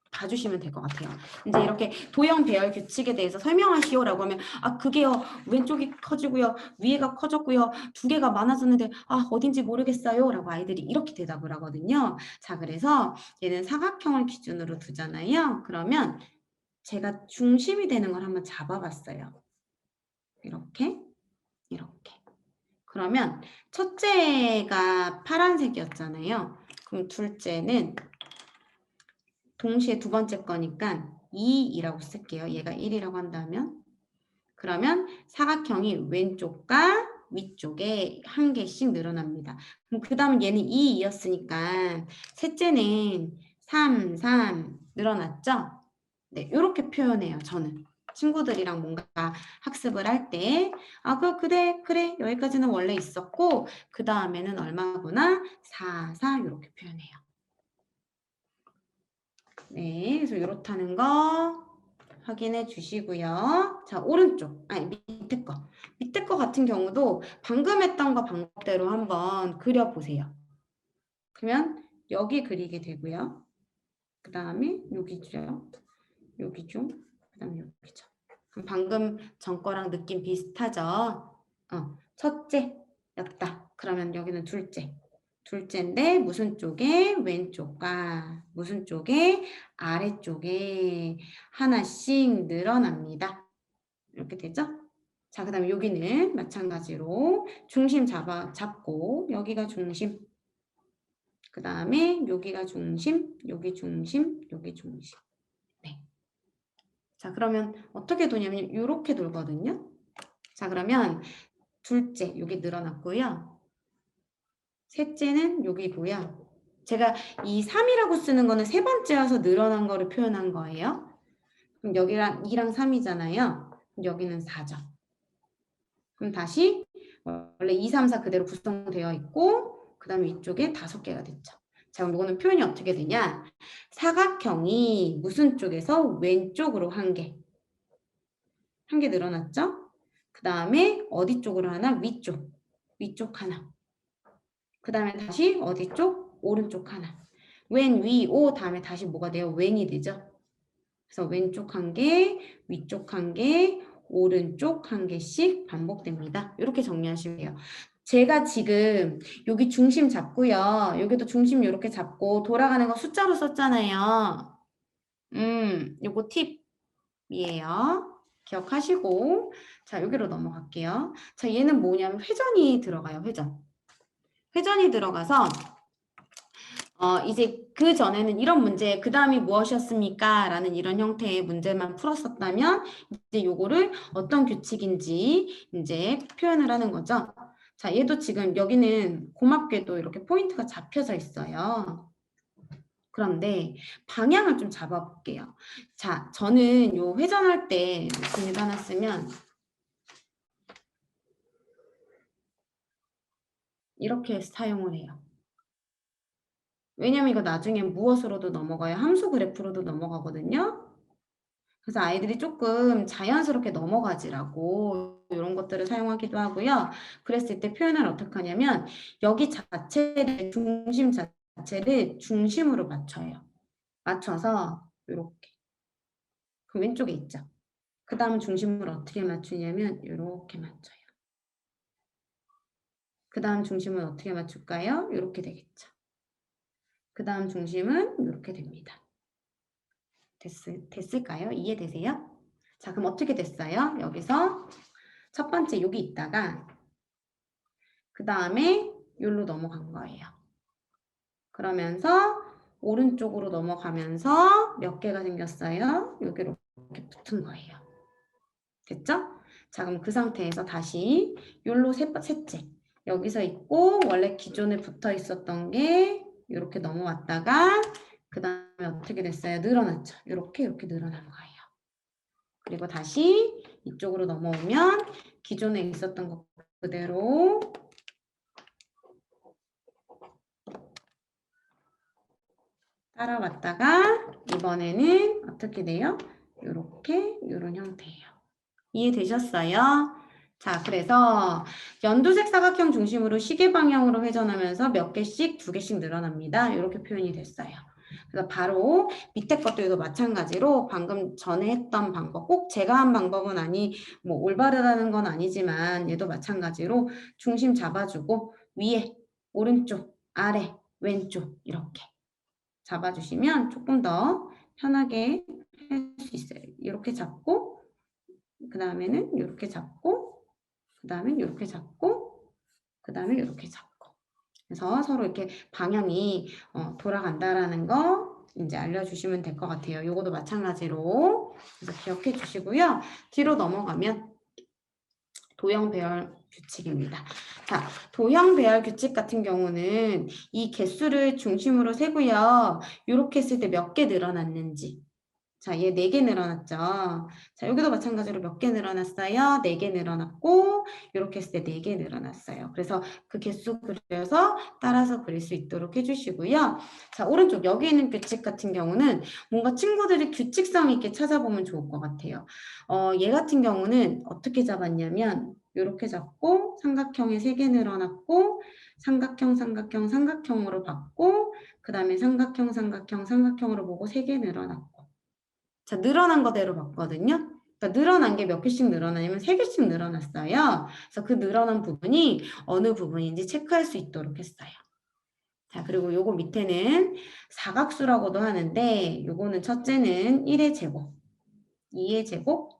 봐주시면 될 것 같아요. 이제 이렇게 도형 배열 규칙에 대해서 설명하시오라고 하면 그게요 왼쪽이 커지고요 위에가 커졌고요 두 개가 많아졌는데 어딘지 모르겠어요 라고 아이들이 이렇게 대답을 하거든요. 자, 그래서 얘는 사각형을 기준으로 두잖아요. 그러면 제가 중심이 되는 걸 한번 잡아봤어요. 이렇게 그러면 첫째가 파란색이었잖아요. 그럼 둘째는 동시에 두 번째 거니까 2이라고 쓸게요. 얘가 1이라고 한다면 그러면 사각형이 왼쪽과 위쪽에 한 개씩 늘어납니다. 그럼 그 다음 얘는 2였으니까 셋째는 3, 3 늘어났죠? 네, 이렇게 표현해요, 저는. 친구들이랑 뭔가 학습을 할 때, 아, 그래, 여기까지는 원래 있었고, 그 다음에는 얼마구나? 4, 4 이렇게 표현해요. 네, 그래서 이렇다는 거 확인해 주시고요. 자, 오른쪽, 아니 밑에 거. 밑에 거 같은 경우도 방금 했던 거 방법대로 한번 그려보세요. 그러면 여기 그리게 되고요. 그 다음에 여기죠. 여기죠. 그 다음에 여기죠. 그럼 방금 전 거랑 느낌 비슷하죠? 첫째였다. 그러면 여기는 둘째. 둘째인데 무슨 쪽에? 왼쪽과 무슨 쪽에? 아래쪽에 하나씩 늘어납니다. 이렇게 되죠? 자, 그 다음에 여기는 마찬가지로 중심 잡고 여기가 중심. 그 다음에 여기가 중심, 여기 중심, 여기 중심. 네. 자, 그러면 어떻게 도냐면 이렇게 돌거든요. 자, 그러면 둘째 여기 늘어났고요. 셋째는 여기고요. 제가 이 3이라고 쓰는 거는 세 번째여서 늘어난 거를 표현한 거예요. 그럼 여기랑 2랑 3이잖아요. 그럼 여기는 4죠. 그럼 다시 원래 2, 3, 4 그대로 구성되어 있고 그 다음에 이쪽에 5개가 됐죠. 자, 그럼 이거는 표현이 어떻게 되냐? 사각형이 무슨 쪽에서 왼쪽으로 한 개 늘어났죠? 그 다음에 어디 쪽으로 하나? 위쪽 하나. 그 다음에 다시 어디 쪽? 오른쪽 하나. 왼, 위, 오 다음에 다시 뭐가 돼요? 왼이 되죠? 그래서 왼쪽 한 개, 위쪽 한 개, 오른쪽 한 개씩 반복됩니다. 이렇게 정리하시면 돼요. 제가 지금 여기 중심 잡고요. 여기도 중심 이렇게 잡고 돌아가는 거 숫자로 썼잖아요. 요거 팁이에요. 기억하시고 자 여기로 넘어갈게요. 자 얘는 뭐냐면 회전이 들어가요. 회전이 들어가서 이제 그 전에는 이런 문제 그 다음이 무엇이었습니까? 라는 이런 형태의 문제만 풀었었다면 이제 요거를 어떤 규칙인지 이제 표현을 하는 거죠. 자 얘도 지금 여기는 고맙게도 이렇게 포인트가 잡혀져 있어요. 그런데 방향을 좀 잡아볼게요. 자, 저는 요 회전할 때 근육 하나 쓰면 이렇게 사용을 해요. 왜냐면 이거 나중에 무엇으로도 넘어가요? 함수 그래프로도 넘어가거든요. 그래서 아이들이 조금 자연스럽게 넘어가지라고 이런 것들을 사용하기도 하고요. 그랬을 때 표현을 어떻게 하냐면 여기 자체를 중심 자체를 중심으로 맞춰요. 맞춰서 이렇게. 그 왼쪽에 있죠. 그 다음 중심을 어떻게 맞추냐면 이렇게 맞춰요. 그 다음 중심은 어떻게 맞출까요? 이렇게 되겠죠. 그 다음 중심은 이렇게 됩니다. 됐을까요? 이해되세요? 자, 그럼 어떻게 됐어요? 여기서 첫 번째 여기 있다가 그 다음에 여기로 넘어간 거예요. 그러면서 오른쪽으로 넘어가면서 몇 개가 생겼어요? 여기로 이렇게 붙은 거예요. 됐죠? 자, 그럼 그 상태에서 다시 여기로 셋째. 여기서 있고 원래 기존에 붙어 있었던 게 이렇게 넘어왔다가 그 다음에 어떻게 됐어요? 늘어났죠. 이렇게 늘어난 거예요. 그리고 다시 이쪽으로 넘어오면 기존에 있었던 것 그대로 따라왔다가 이번에는 어떻게 돼요? 이렇게 이런 형태예요. 이해되셨어요? 자, 그래서 연두색 사각형 중심으로 시계 방향으로 회전하면서 몇 개씩, 2개씩 늘어납니다. 이렇게 표현이 됐어요. 그래서 바로 밑에 것들도 마찬가지로 방금 전에 했던 방법, 꼭 제가 한 방법은 뭐 올바르다는 건 아니지만 얘도 마찬가지로 중심 잡아주고 위에, 오른쪽, 아래, 왼쪽 이렇게 잡아주시면 조금 더 편하게 할 수 있어요. 이렇게 잡고 그 다음에는 이렇게 잡고 그 다음에 이렇게 잡고 그 다음에 이렇게 잡고 그래서 서로 이렇게 방향이 돌아간다라는 거 이제 알려주시면 될 것 같아요. 요거도 마찬가지로 그래서 기억해 주시고요. 뒤로 넘어가면 도형 배열 규칙입니다. 자, 도형 배열 규칙 같은 경우는 이 개수를 중심으로 세고요. 이렇게 했을 때 몇 개 늘어났는지. 자, 얘 4개 늘어났죠. 자, 여기도 마찬가지로 몇 개 늘어났어요? 4개 늘어났고, 이렇게 했을 때 4개 늘어났어요. 그래서 그 개수 그려서 따라서 그릴 수 있도록 해주시고요. 자, 오른쪽 여기 있는 규칙 같은 경우는 뭔가 친구들이 규칙성 있게 찾아보면 좋을 것 같아요. 얘 같은 경우는 어떻게 잡았냐면, 이렇게 잡고, 삼각형에 3개 늘어났고, 삼각형, 삼각형, 삼각형으로 봤고, 그 다음에 삼각형, 삼각형, 삼각형으로 보고 3개 늘어났고. 자, 늘어난 거대로 봤거든요. 그러니까 늘어난 게 몇 개씩 늘어나냐면 3개씩 늘어났어요. 그래서 그 늘어난 부분이 어느 부분인지 체크할 수 있도록 했어요. 자, 그리고 요거 밑에는 사각수라고도 하는데 요거는 첫째는 1의 제곱, 2의 제곱,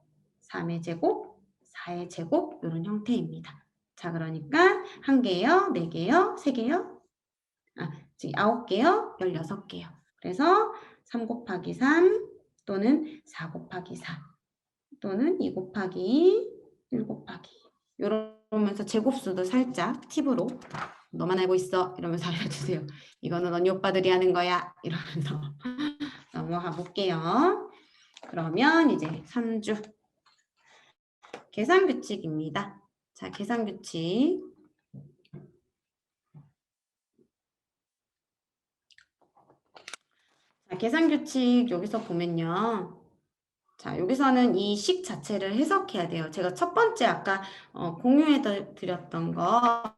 3의 제곱, 4의 제곱 이런 형태입니다. 자, 그러니까 1개요, 4개요, 3개요? 지금 9개요, 16개요. 그래서 3 곱하기 3 또는 4 곱하기 4 또는 2 곱하기 2, 1 곱하기 2 이러면서 제곱수도 살짝 팁으로 너만 알고 있어 이러면서 알려주세요. 이거는 언니 오빠들이 하는 거야 이러면서 넘어가 볼게요. 그러면 이제 3주 계산규칙입니다. 자, 계산규칙. 자, 계산규칙 여기서 보면요. 자, 여기서는 이 식 자체를 해석해야 돼요. 제가 첫 번째 아까 공유해 드렸던 거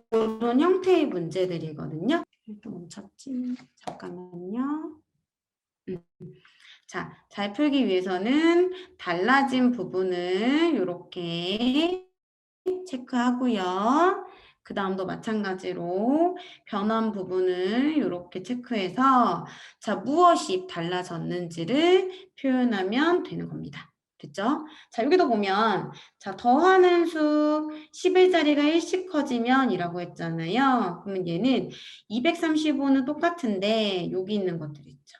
그런 형태의 문제들이거든요. 또 멈췄지? 잠깐만요. 자, 잘 풀기 위해서는 달라진 부분을 이렇게 체크하고요. 그 다음도 마찬가지로 변한 부분을 이렇게 체크해서 자, 무엇이 달라졌는지를 표현하면 되는 겁니다. 됐죠? 자, 여기도 보면 자, 더하는 수 11자리가 1씩 커지면 이라고 했잖아요. 그러면 얘는 235는 똑같은데 여기 있는 것들이 있죠.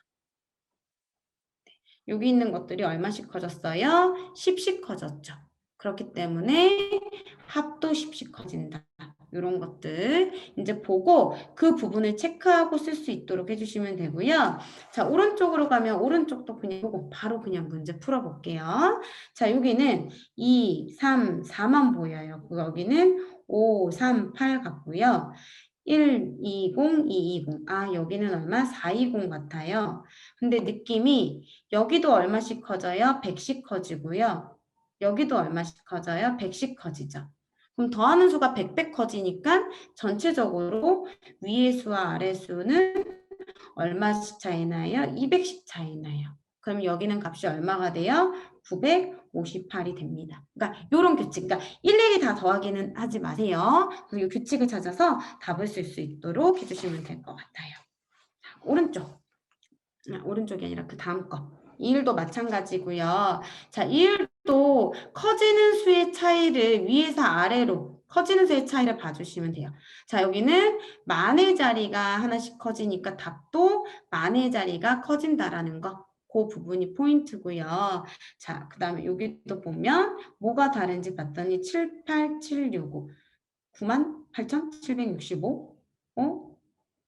여기 있는 것들이 얼마씩 커졌어요? 10씩 커졌죠. 그렇기 때문에 합도 10씩 커진다. 이런 것들 이제 보고 그 부분을 체크하고 쓸 수 있도록 해주시면 되고요. 자, 오른쪽으로 가면 오른쪽도 그냥 보고 바로 그냥 문제 풀어볼게요. 자, 여기는 2, 3, 4만 보여요. 여기는 5, 3, 8 같고요. 1, 20, 220. 아, 여기는 얼마? 420 같아요. 근데 느낌이 여기도 얼마씩 커져요? 100씩 커지고요. 여기도 얼마씩 커져요? 100씩 커지죠. 그럼 더하는 수가 100배 커지니까 전체적으로 위의 수와 아래 수는 얼마씩 차이 나요? 200씩 차이 나요. 그럼 여기는 값이 얼마가 돼요? 958이 됩니다. 그러니까 이런 규칙, 그러니까 일일이 다 더하기는 하지 마세요. 그리고 규칙을 찾아서 답을 쓸 수 있도록 해주시면 될 것 같아요. 자, 오른쪽이 아니라 그 다음 거. 2일도 마찬가지고요. 자, 2일도 커지는 수의 차이를 위에서 아래로 커지는 수의 차이를 봐주시면 돼요. 자, 여기는 만의 자리가 하나씩 커지니까 답도 만의 자리가 커진다라는 거. 그 부분이 포인트고요. 자, 그 다음에 여기도 보면 뭐가 다른지 봤더니 78765 98,765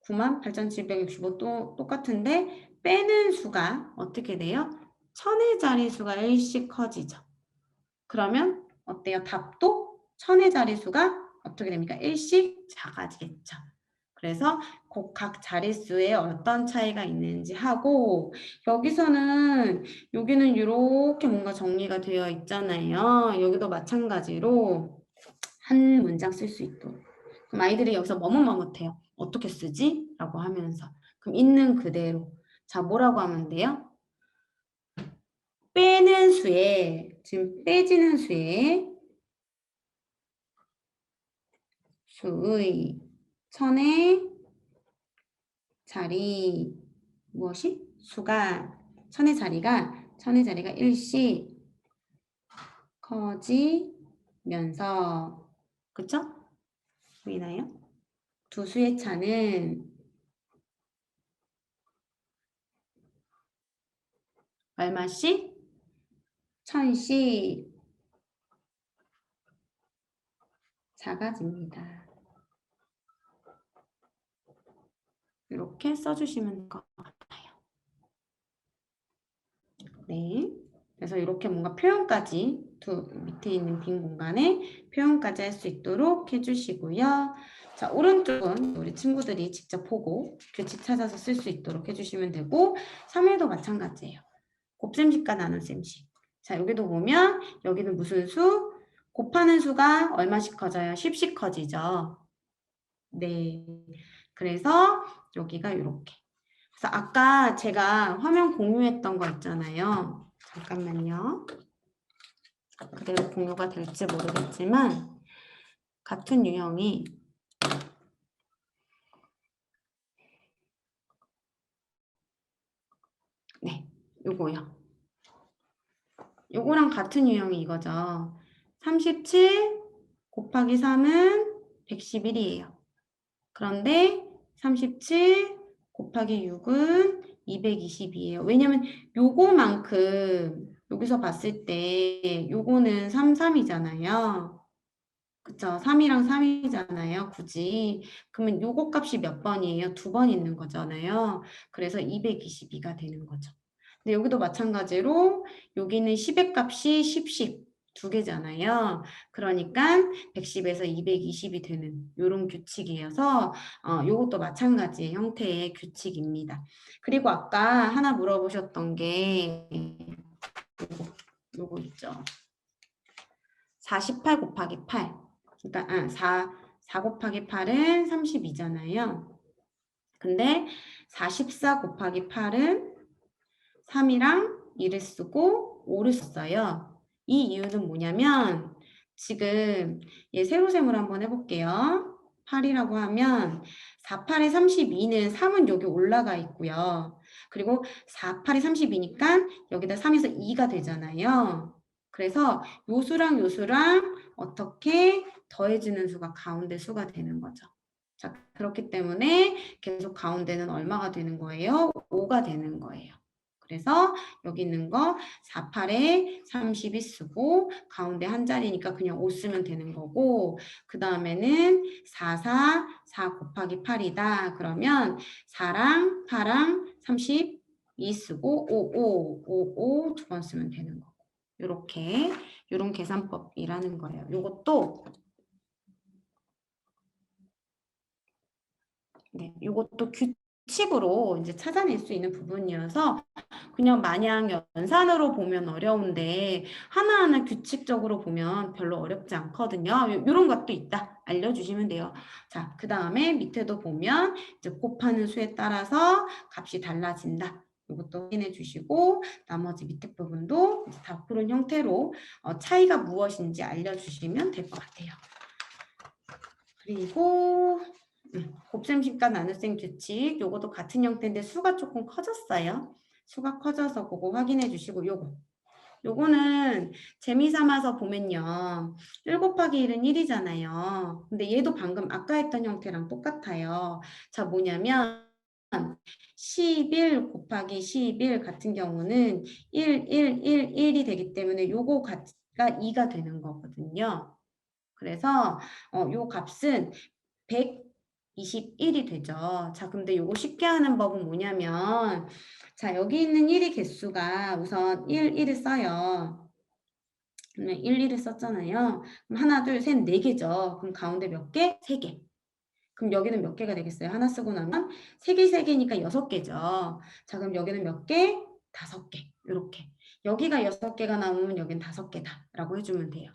98,765 또 똑같은데 빼는 수가 어떻게 돼요? 천의 자리수가 1씩 커지죠. 그러면 어때요? 답도 천의 자리수가 어떻게 됩니까? 1씩 작아지겠죠. 그래서 각 자릿수에 어떤 차이가 있는지 하고 여기서는 여기는 이렇게 뭔가 정리가 되어 있잖아요. 여기도 마찬가지로 한 문장 쓸 수 있도록. 그럼 아이들이 여기서 머뭇머뭇해요. 어떻게 쓰지? 라고 하면서. 그럼 있는 그대로. 자, 뭐라고 하면 돼요? 빼는 수에, 지금 빼지는 수에 수의 천의 자리 무엇이? 수가 천의 자리가 일씩 커지면서 그쵸? 보이나요? 두 수의 차는 얼마씩? 1000씩 작아집니다. 이렇게 써주시면 될 것 같아요. 네. 그래서 이렇게 뭔가 표현까지 밑에 있는 빈 공간에 표현까지 할 수 있도록 해주시고요. 자, 오른쪽은 우리 친구들이 직접 보고 규칙 찾아서 쓸 수 있도록 해주시면 되고 3일도 마찬가지예요. 곱셈식과 나눗셈식. 자, 여기도 보면 여기는 무슨 수? 곱하는 수가 얼마씩 커져요? 10씩 커지죠. 네. 그래서 여기가 이렇게. 그래서 아까 제가 화면 공유했던 거 있잖아요. 잠깐만요. 그대로 공유가 될지 모르겠지만 같은 유형이 네, 요거요. 요거랑 같은 유형이 이거죠. 37 곱하기 3은 111이에요. 그런데 37 곱하기 6은 220이에요. 왜냐면 요거만큼 여기서 봤을 때 요거는 3, 3이잖아요. 그쵸? 3이랑 3이잖아요. 굳이. 그러면 요거 값이 몇 번이에요? 2번 있는 거잖아요. 그래서 222가 되는 거죠. 근데 여기도 마찬가지로 여기는 10의 값이 10씩 두 개잖아요. 그러니까 110에서 220이 되는 이런 규칙이어서 요것도 마찬가지의 형태의 규칙입니다. 그리고 아까 하나 물어보셨던 게 요거 있죠. 48 곱하기 8. 그러니까 4 곱하기 8은 32잖아요. 근데 44 곱하기 8은 3이랑 1을 쓰고 5를 썼어요. 이 이유는 뭐냐면 지금 얘 세로셈을 한번 해볼게요. 8이라고 하면 4, 8에 32는 3은 여기 올라가 있고요. 그리고 4, 8에 32니까 여기다 3에서 2가 되잖아요. 그래서 요 수랑 요 수랑 어떻게 더해지는 수가 가운데 수가 되는 거죠. 자, 그렇기 때문에 계속 가운데는 얼마가 되는 거예요? 5가 되는 거예요. 그래서 여기 있는 거 4, 8에 32 쓰고 가운데 한 자리니까 그냥 5 쓰면 되는 거고 그 다음에는 4 곱하기 8이다. 그러면 4랑 8랑 32 쓰고 5 두 번 쓰면 되는 거고 이렇게 이런 계산법이라는 거예요. 이것도 네, 이것도 규칙으로 이제 찾아낼 수 있는 부분이어서 그냥 마냥 연산으로 보면 어려운데 하나하나 규칙적으로 보면 별로 어렵지 않거든요. 이런 것도 있다. 알려주시면 돼요. 자, 그 다음에 밑에도 보면 이제 곱하는 수에 따라서 값이 달라진다. 이것도 확인해 주시고 나머지 밑에 부분도 다 그런 형태로 차이가 무엇인지 알려주시면 될 것 같아요. 그리고 곱셈식과 나눗셈 규칙 요것도 같은 형태인데 수가 조금 커졌어요. 수가 커져서 그거 확인해 주시고 요거는 재미삼아서 보면요. 1 곱하기 1은 1이잖아요. 근데 얘도 방금 아까 했던 형태랑 똑같아요. 자, 뭐냐면 11 곱하기 11 같은 경우는 1, 1이 되기 때문에 요거 가 2가 되는 거거든요. 그래서 요 값은 121이 되죠. 자, 근데 요거 쉽게 하는 법은 뭐냐면 자, 여기 있는 1의 개수가 우선 1을 써요. 그러면 1을 썼잖아요. 그럼 하나, 둘, 셋, 4개죠. 그럼 가운데 몇 개? 3개. 그럼 여기는 몇 개가 되겠어요? 하나 쓰고 나면 3개, 3개니까 6개죠. 자, 그럼 여기는 몇 개? 5개. 이렇게. 여기가 6개가 나오면 여긴 5개다. 라고 해주면 돼요.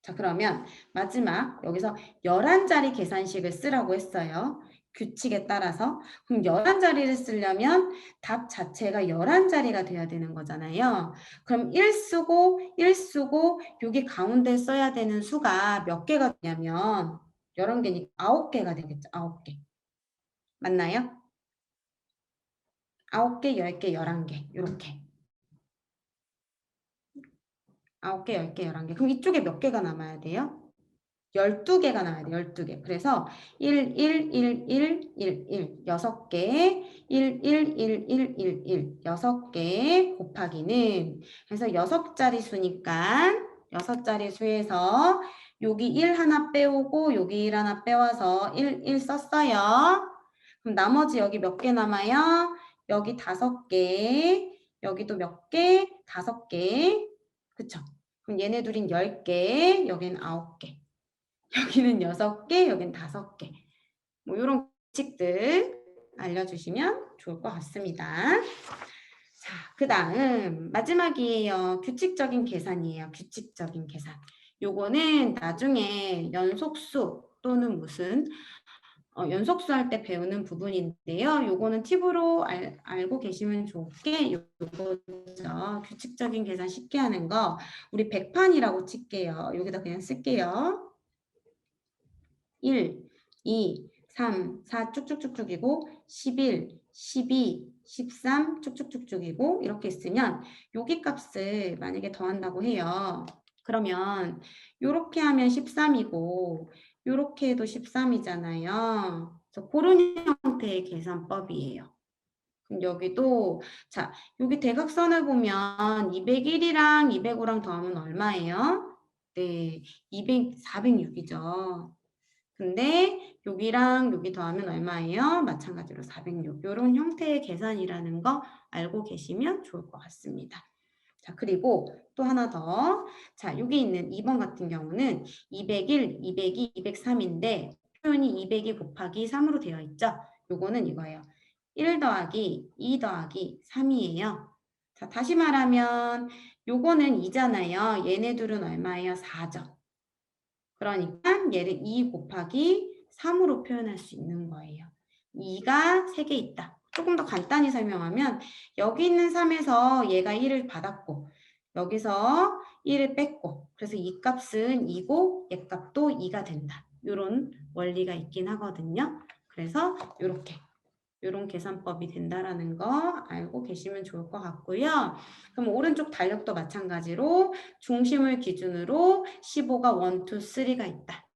자, 그러면 마지막 여기서 11자리 계산식을 쓰라고 했어요. 규칙에 따라서. 그럼 11자리를 쓰려면 답 자체가 11자리가 돼야 되는 거잖아요. 그럼 1 쓰고 여기 가운데 써야 되는 수가 몇 개가 되냐면 11개니까 9개가 되겠죠. 9개. 맞나요? 9개, 10개, 11개 이렇게. 9개, 10개, 11개. 그럼 이쪽에 몇 개가 남아야 돼요? 12개가 나와야 돼. 12개. 그래서 1, 1, 1, 1, 1, 1, 6개, 1, 1, 1, 1, 1, 1, 6개 곱하기는 그래서 6자리 수니까 6자리 수에서 여기 1 하나 빼오고 여기 1 하나 빼와서 1 썼어요. 그럼 나머지 여기 몇 개 남아요? 여기 5개, 여기도 몇 개? 5개. 그쵸? 그럼 얘네 둘인 10개, 여기는 9개. 여기는 6개, 여기는 5개. 뭐 이런 규칙들 알려주시면 좋을 것 같습니다. 자, 그 다음 마지막이에요. 규칙적인 계산이에요. 규칙적인 계산. 요거는 나중에 연속수 또는 무슨 연속수 할 때 배우는 부분인데요. 요거는 팁으로 알고 계시면 좋게 요거죠. 규칙적인 계산 쉽게 하는 거 우리 100판이라고 칠게요. 여기다 그냥 쓸게요. 1, 2, 3, 4 쭉쭉쭉쭉이고 11, 12, 13 쭉쭉쭉쭉이고 이렇게 있으면 여기 값을 만약에 더한다고 해요. 그러면 이렇게 하면 13이고 이렇게 해도 13이잖아요. 그래서 그런 형태의 계산법이에요. 그럼 여기도 자 여기 대각선을 보면 201이랑 205랑 더하면 얼마예요? 네, 406이죠. 근데 여기랑 여기 더하면 얼마예요? 마찬가지로 406. 이런 형태의 계산이라는 거 알고 계시면 좋을 것 같습니다. 자, 그리고 또 하나 더. 자, 여기 있는 2번 같은 경우는 201, 202, 203인데 표현이 202 곱하기 3으로 되어 있죠? 요거는 이거예요. 1 더하기 2 더하기 3이에요. 자, 다시 말하면 요거는 2잖아요. 얘네 둘은 얼마예요? 4죠. 그러니까 얘를 2 곱하기 3으로 표현할 수 있는 거예요. 2가 3개 있다. 조금 더 간단히 설명하면 여기 있는 3에서 얘가 1을 받았고 여기서 1을 뺐고 그래서 이 값은 2고 얘 값도 2가 된다. 이런 원리가 있긴 하거든요. 그래서 이런 계산법이 된다라는 거 알고 계시면 좋을 것 같고요. 그럼 오른쪽 달력도 마찬가지로 중심을 기준으로 15가 1, 2, 3가 있다.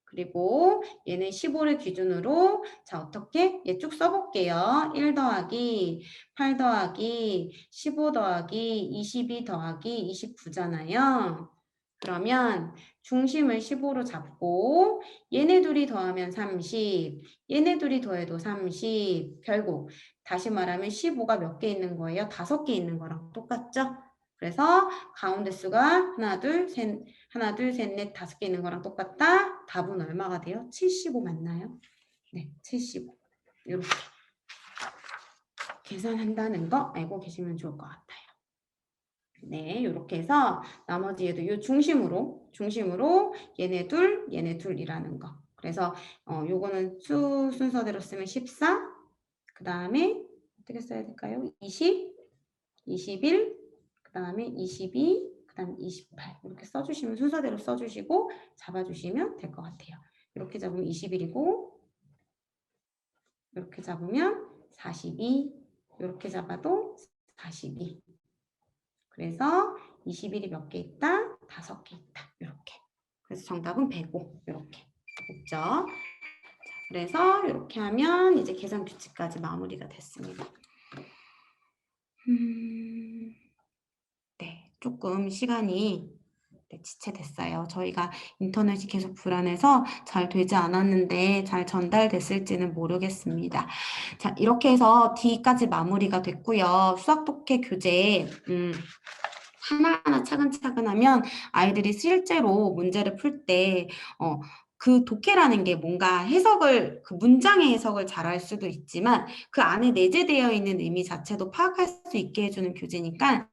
그리고 얘는 15를 기준으로 자 어떻게? 얘 쭉 써볼게요. 1 더하기 8 더하기 15 더하기 22 더하기 29잖아요. 그러면 중심을 15로 잡고 얘네 둘이 더하면 30, 얘네 둘이 더해도 30, 결국 다시 말하면 15가 몇 개 있는 거예요? 5개 있는 거랑 똑같죠? 그래서 가운데 수가 하나, 둘, 셋, 넷, 5개 있는 거랑 똑같다. 답은 얼마가 돼요? 75 맞나요? 네, 75. 이렇게 계산한다는 거 알고 계시면 좋을 것 같아요. 네, 이렇게 해서 나머지 얘도 이 중심으로 얘네 둘이라는 거. 그래서 요거는 순서대로 쓰면 14, 그 다음에 어떻게 써야 될까요? 20, 21, 그 다음에 22, 그 다음에 28 이렇게 써주시면 순서대로 써주시고 잡아주시면 될 것 같아요. 이렇게 잡으면 21이고 이렇게 잡으면 42, 이렇게 잡아도 42. 그래서 21이 몇 개 있다? 5개 있다. 이렇게. 그래서 정답은 105. 이렇게. 됐죠? 자, 그래서 이렇게 하면 이제 계산 규칙까지 마무리가 됐습니다. 네, 조금 시간이 지체됐어요. 저희가 인터넷이 계속 불안해서 잘 되지 않았는데 잘 전달됐을지는 모르겠습니다. 자, 이렇게 해서 D까지 마무리가 됐고요. 수학 독해 교재 하나하나 차근차근 하면 아이들이 실제로 문제를 풀 때 그 독해라는 게 뭔가 그 문장의 해석을 잘할 수도 있지만 그 안에 내재되어 있는 의미 자체도 파악할 수 있게 해주는 교재니까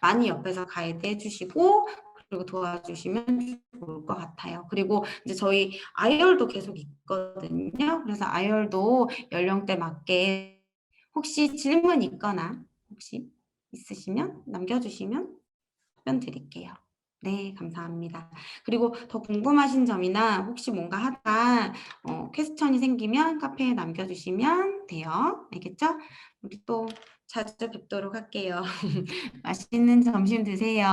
많이 옆에서 가이드 해주시고 그리고 도와주시면 좋을 것 같아요. 그리고 이제 저희 아이얼도 계속 있거든요. 그래서 아이얼도 연령대 맞게 혹시 질문 있거나 혹시 있으시면 남겨주시면 답변 드릴게요. 네, 감사합니다. 그리고 더 궁금하신 점이나 혹시 뭔가 하다 퀘스천이 생기면 카페에 남겨주시면 돼요. 알겠죠? 우리 또 자주 뵙도록 할게요. 맛있는 점심 드세요.